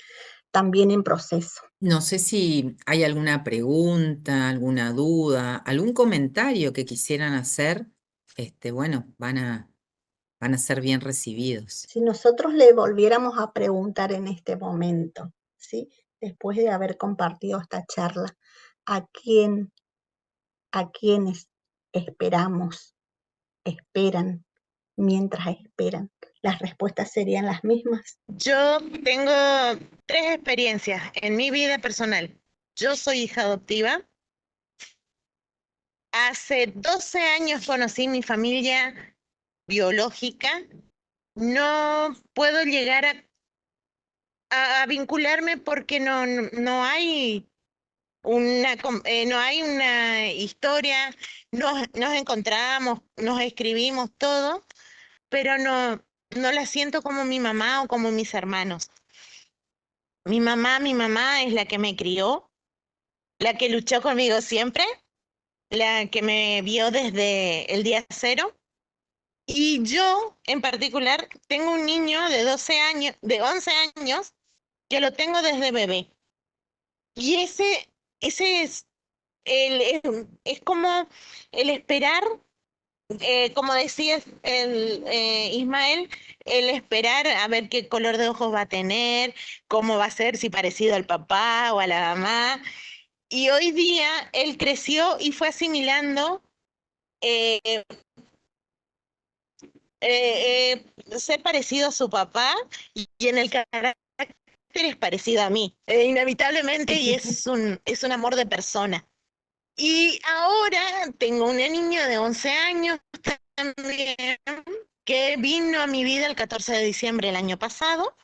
también en proceso. No sé si hay alguna pregunta, alguna duda, algún comentario que quisieran hacer. Bueno, van a ser bien recibidos. Si nosotros le volviéramos a preguntar en este momento, ¿sí? Después de haber compartido esta charla, ¿a quiénes esperamos, esperan, mientras esperan? ¿Las respuestas serían las mismas? Yo tengo 3 experiencias en mi vida personal. Yo soy hija adoptiva. Hace 12 años conocí mi familia biológica. No puedo llegar a vincularme porque no hay no hay una historia. Nos encontramos, nos escribimos todo, pero no la siento como mi mamá o como mis hermanos. Mi mamá es la que me crió, la que luchó conmigo siempre, la que me vio desde el día cero. Y yo, en particular, tengo un niño de 12 años, de 11 años, que lo tengo desde bebé. Y ese es como el esperar, como decía Ismael, el esperar a ver qué color de ojos va a tener, cómo va a ser, si parecido al papá o a la mamá. Y hoy día él creció y fue asimilando eh, ser parecido a su papá y en el carácter es parecido a mí, inevitablemente, y es un amor de persona. Y ahora tengo una niña de 11 años también que vino a mi vida el 14 de diciembre del año pasado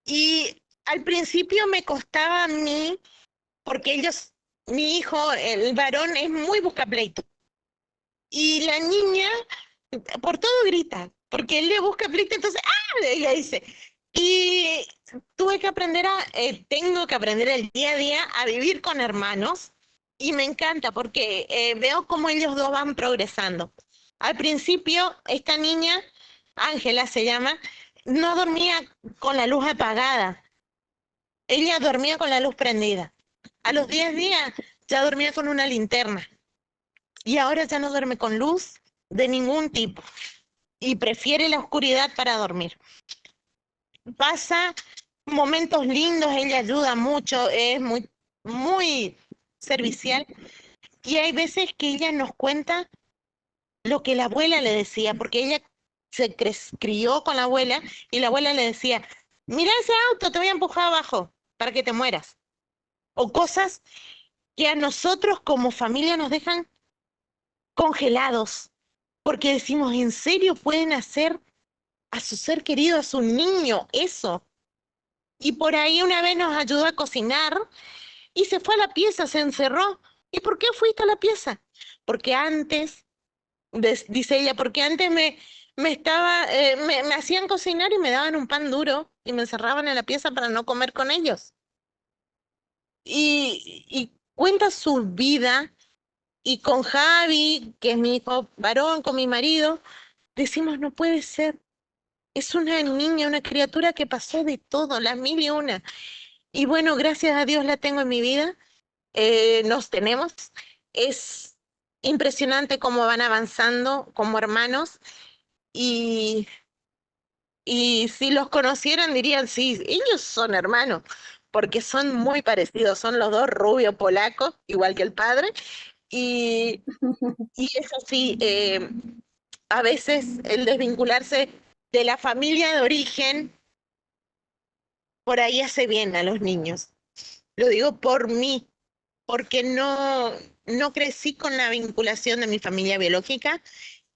y al principio me costaba a mí porque mi hijo, el varón, es muy buscapleito y la niña por todo grita, porque él le busca pleito, entonces, ¡ah! Ella dice. Y tengo que aprender el día a día a vivir con hermanos y me encanta porque veo cómo ellos dos van progresando. Al principio, esta niña, Ángela se llama, no dormía con la luz apagada, ella dormía con la luz prendida. A los 10 días ya dormía con una linterna y ahora ya no duerme con luz de ningún tipo y prefiere la oscuridad para dormir. Pasa momentos lindos, ella ayuda mucho, es muy servicial y hay veces que ella nos cuenta lo que la abuela le decía, porque ella se crió con la abuela y la abuela le decía, mira ese auto, te voy a empujar abajo para que te mueras. O cosas que a nosotros como familia nos dejan congelados, porque decimos, ¿en serio pueden hacer a su ser querido, a su niño, eso? Y por ahí una vez nos ayudó a cocinar y se fue a la pieza, se encerró. ¿Y por qué fuiste a la pieza? Porque antes, dice ella, porque antes me hacían cocinar y me daban un pan duro y me encerraban en la pieza para no comer con ellos. Y cuenta su vida y con Javi, que es mi hijo varón, con mi marido, decimos, no puede ser. Es una niña, una criatura que pasó de todo, las mil y una. Y bueno, gracias a Dios la tengo en mi vida, nos tenemos. Es impresionante cómo van avanzando como hermanos y, y si los conocieran dirían, sí, ellos son hermanos, porque son muy parecidos, son los dos rubios polacos, igual que el padre, y es así, a veces el desvincularse de la familia de origen, por ahí hace bien a los niños. Lo digo por mí, porque no crecí con la vinculación de mi familia biológica.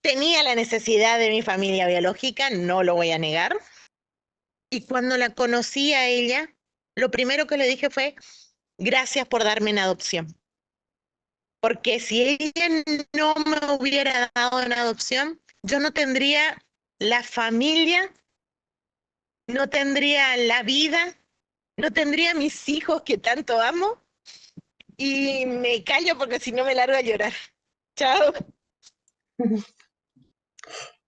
Tenía la necesidad de mi familia biológica, no lo voy a negar. Y cuando la conocí a ella, lo primero que le dije fue, gracias por darme en adopción. Porque si ella no me hubiera dado en adopción, yo no tendría la familia, no tendría la vida, no tendría mis hijos que tanto amo. Y me callo porque si no me largo a llorar. Chao.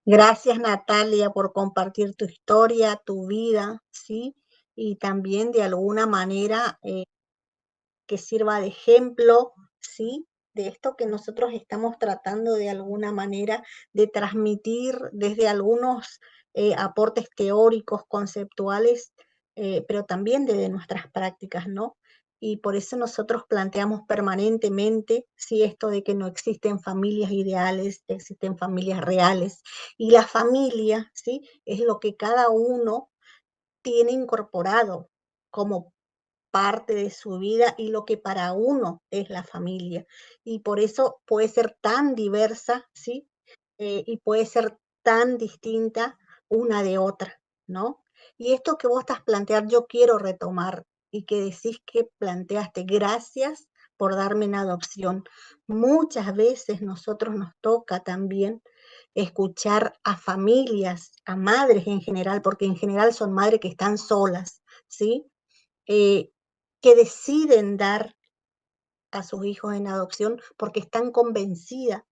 Gracias, Natalia, por compartir tu historia, tu vida, ¿sí? Y también de alguna manera que sirva de ejemplo, ¿sí? De esto que nosotros estamos tratando de alguna manera de transmitir desde algunos aportes teóricos, conceptuales, pero también desde nuestras prácticas, ¿no? Y por eso nosotros planteamos permanentemente, sí, esto de que no existen familias ideales, existen familias reales. Y la familia, sí, es lo que cada uno tiene incorporado como parte de su vida y lo que para uno es la familia. Y por eso puede ser tan diversa, ¿sí? Y puede ser tan distinta una de otra, ¿no? Y esto que vos estás planteando, yo quiero retomar y que decís que planteaste, gracias por darme en adopción. Muchas veces nosotros nos toca también escuchar a familias, a madres en general, porque en general son madres que están solas, ¿sí? Que deciden dar a sus hijos en adopción porque están convencidas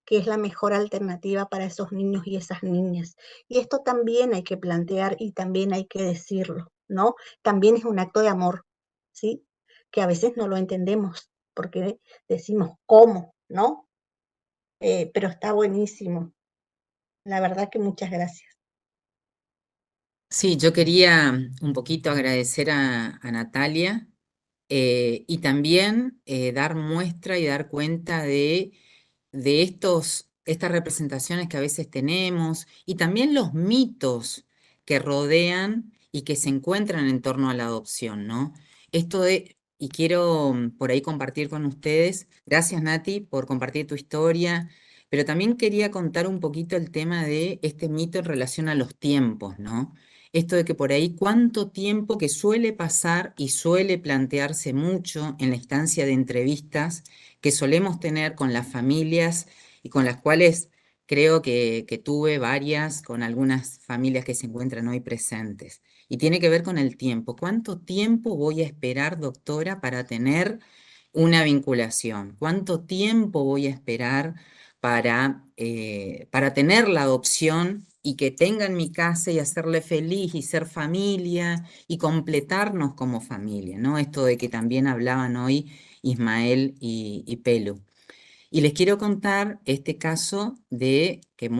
que es la mejor alternativa para esos niños y esas niñas. Y esto también hay que plantear y también hay que decirlo, ¿no? También es un acto de amor, ¿sí? Que a veces no lo entendemos porque decimos, ¿cómo? ¿No? Pero está buenísimo. La verdad que muchas gracias. Sí, yo quería un poquito agradecer a Natalia y también dar muestra y dar cuenta de estas representaciones que a veces tenemos y también los mitos que rodean y que se encuentran en torno a la adopción, ¿no? Y quiero por ahí compartir con ustedes, gracias Nati por compartir tu historia, pero también quería contar un poquito el tema de este mito en relación a los tiempos, ¿no? Esto de que por ahí cuánto tiempo que suele pasar y suele plantearse mucho en la instancia de entrevistas que solemos tener con las familias y con las cuales creo que tuve varias, con algunas familias que se encuentran hoy presentes. Y tiene que ver con el tiempo. ¿Cuánto tiempo voy a esperar, doctora, para tener una vinculación? ¿Cuánto tiempo voy a esperar para tener la adopción y que tenga en mi casa y hacerle feliz y ser familia y completarnos como familia, ¿no? Esto de que también hablaban hoy Ismael y Pelu. Y les quiero contar este caso de que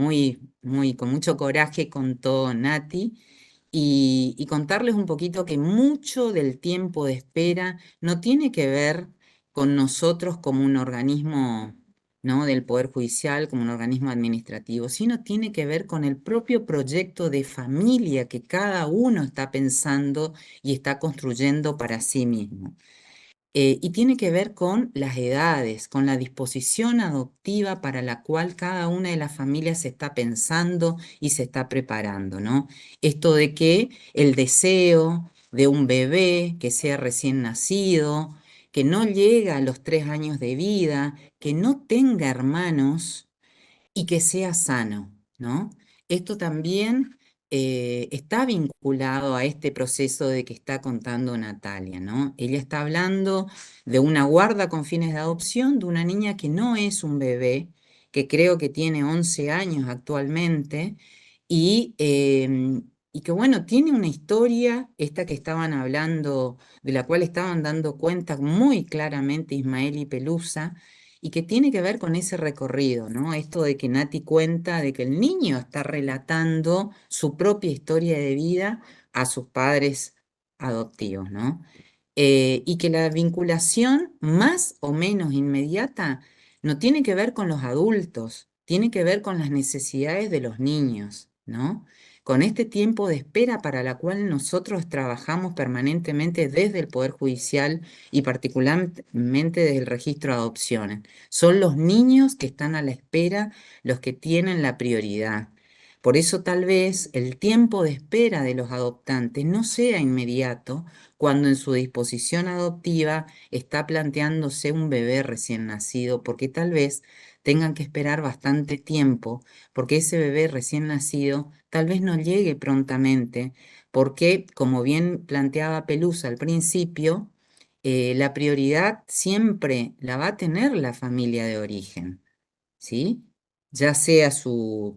con mucho coraje contó Nati y contarles un poquito que mucho del tiempo de espera no tiene que ver con nosotros como un organismo, ¿no? del Poder Judicial, como un organismo administrativo, sino tiene que ver con el propio proyecto de familia que cada uno está pensando y está construyendo para sí mismo. Y tiene que ver con las edades, con la disposición adoptiva para la cual cada una de las familias se está pensando y se está preparando, ¿no? Esto de que el deseo de un bebé que sea recién nacido, que no llega a los 3 años de vida, que no tenga hermanos y que sea sano, ¿no? Esto también está vinculado a este proceso de que está contando Natalia, ¿no? Ella está hablando de una guarda con fines de adopción, de una niña que no es un bebé, que creo que tiene 11 años actualmente, y que bueno, tiene una historia, esta que estaban hablando, de la cual estaban dando cuenta muy claramente Ismael y Pelusa, y que tiene que ver con ese recorrido, ¿no? Esto de que Nati cuenta de que el niño está relatando su propia historia de vida a sus padres adoptivos, ¿no? Y que la vinculación más o menos inmediata no tiene que ver con los adultos, tiene que ver con las necesidades de los niños, ¿no? Con este tiempo de espera para la cual nosotros trabajamos permanentemente desde el Poder Judicial y particularmente desde el registro de adopciones. Son los niños que están a la espera los que tienen la prioridad. Por eso tal vez el tiempo de espera de los adoptantes no sea inmediato cuando en su disposición adoptiva está planteándose un bebé recién nacido, porque tal vez tengan que esperar bastante tiempo, porque ese bebé recién nacido tal vez no llegue prontamente, porque, como bien planteaba Pelusa al principio, la prioridad siempre la va a tener la familia de origen, ¿sí? Ya sea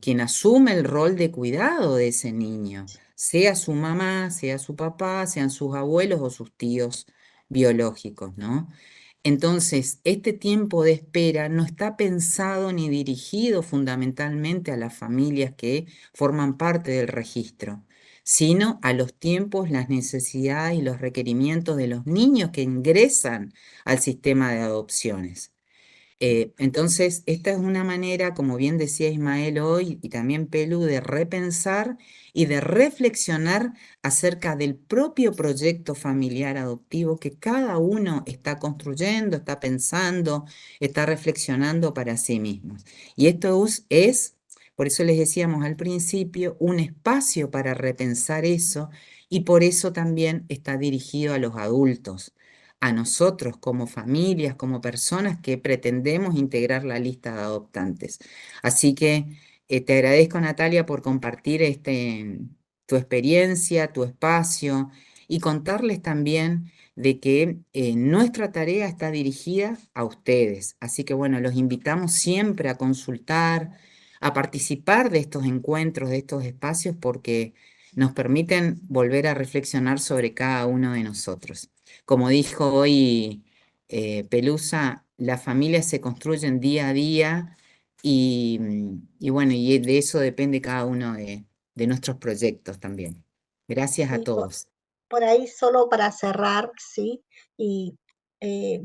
quien asume el rol de cuidado de ese niño, sea su mamá, sea su papá, sean sus abuelos o sus tíos biológicos, ¿no? Entonces, este tiempo de espera no está pensado ni dirigido fundamentalmente a las familias que forman parte del registro, sino a los tiempos, las necesidades y los requerimientos de los niños que ingresan al sistema de adopciones. Entonces, esta es una manera, como bien decía Ismael hoy y también Pelu, de repensar y de reflexionar acerca del propio proyecto familiar adoptivo que cada uno está construyendo, está pensando, está reflexionando para sí mismos. Y esto por eso les decíamos al principio, un espacio para repensar eso y por eso también está dirigido a los adultos, a nosotros como familias, como personas que pretendemos integrar la lista de adoptantes. Así que te agradezco, Natalia, por compartir tu experiencia, tu espacio y contarles también de que nuestra tarea está dirigida a ustedes. Así que bueno, los invitamos siempre a consultar, a participar de estos encuentros, de estos espacios, porque nos permiten volver a reflexionar sobre cada uno de nosotros. Como dijo hoy Pelusa, las familias se construyen día a día y bueno, y de eso depende cada uno de nuestros proyectos también. Gracias a Y todos. por ahí solo para cerrar, ¿sí? Y eh,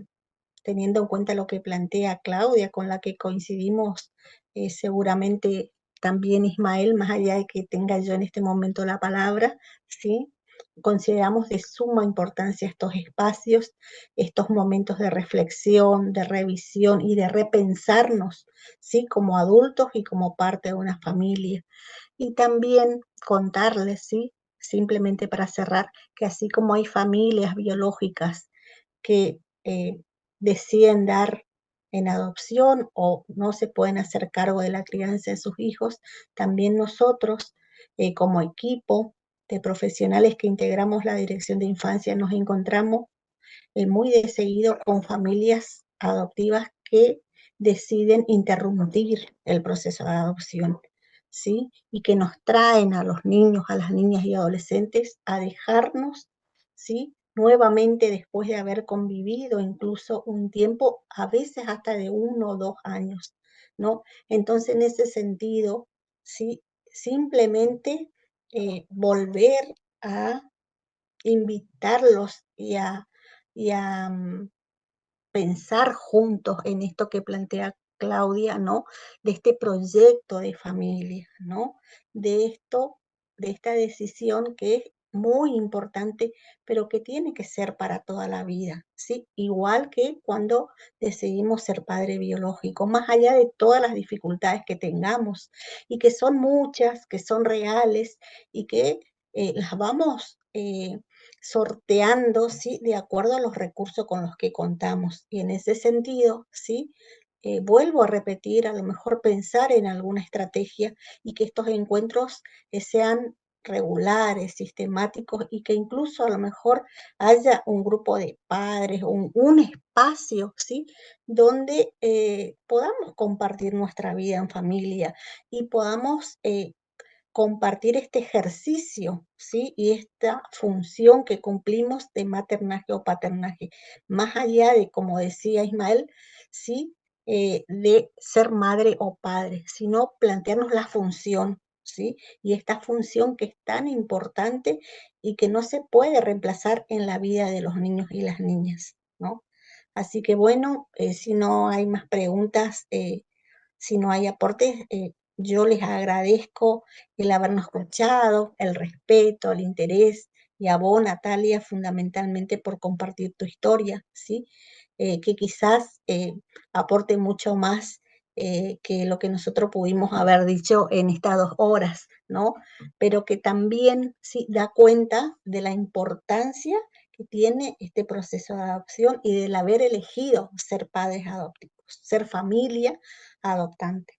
teniendo en cuenta lo que plantea Claudia, con la que coincidimos seguramente también Ismael, más allá de que tenga yo en este momento la palabra, ¿sí? Consideramos de suma importancia estos espacios, estos momentos de reflexión, de revisión y de repensarnos, ¿sí? Como adultos y como parte de una familia. Y también contarles, ¿sí? Simplemente para cerrar, que así como hay familias biológicas que deciden dar en adopción o no se pueden hacer cargo de la crianza de sus hijos, también nosotros como equipo de profesionales que integramos la Dirección de Infancia nos encontramos muy de seguido con familias adoptivas que deciden interrumpir el proceso de adopción, ¿sí? Y que nos traen a los niños, a las niñas y adolescentes a dejarnos, ¿sí? Nuevamente después de haber convivido incluso un tiempo, a veces hasta de 1 o 2 años, ¿no? Entonces, en ese sentido, ¿sí? Simplemente volver a invitarlos y a pensar juntos en esto que plantea Claudia, ¿no? De este proyecto de familia, ¿no? De esto, de esta decisión que es muy importante, pero que tiene que ser para toda la vida, ¿sí? Igual que cuando decidimos ser padre biológico, más allá de todas las dificultades que tengamos, y que son muchas, que son reales, y que las vamos sorteando, ¿sí? De acuerdo a los recursos con los que contamos. Y en ese sentido, ¿sí? Vuelvo a repetir, a lo mejor pensar en alguna estrategia y que estos encuentros sean regulares, sistemáticos y que incluso a lo mejor haya un grupo de padres, un espacio, ¿sí? Donde podamos compartir nuestra vida en familia y podamos compartir este ejercicio, ¿sí? Y esta función que cumplimos de maternaje o paternaje, más allá de, como decía Ismael, ¿sí? De ser madre o padre, sino plantearnos la función, ¿sí? Y esta función que es tan importante y que no se puede reemplazar en la vida de los niños y las niñas, ¿no? Así que bueno, si no hay más preguntas, si no hay aportes, yo les agradezco el habernos escuchado, el respeto, el interés, y a vos, Natalia, fundamentalmente por compartir tu historia, ¿sí? Que quizás aporte mucho más que lo que nosotros pudimos haber dicho en estas 2 horas, ¿no? Pero que también sí da cuenta de la importancia que tiene este proceso de adopción y del haber elegido ser padres adoptivos, ser familia adoptante.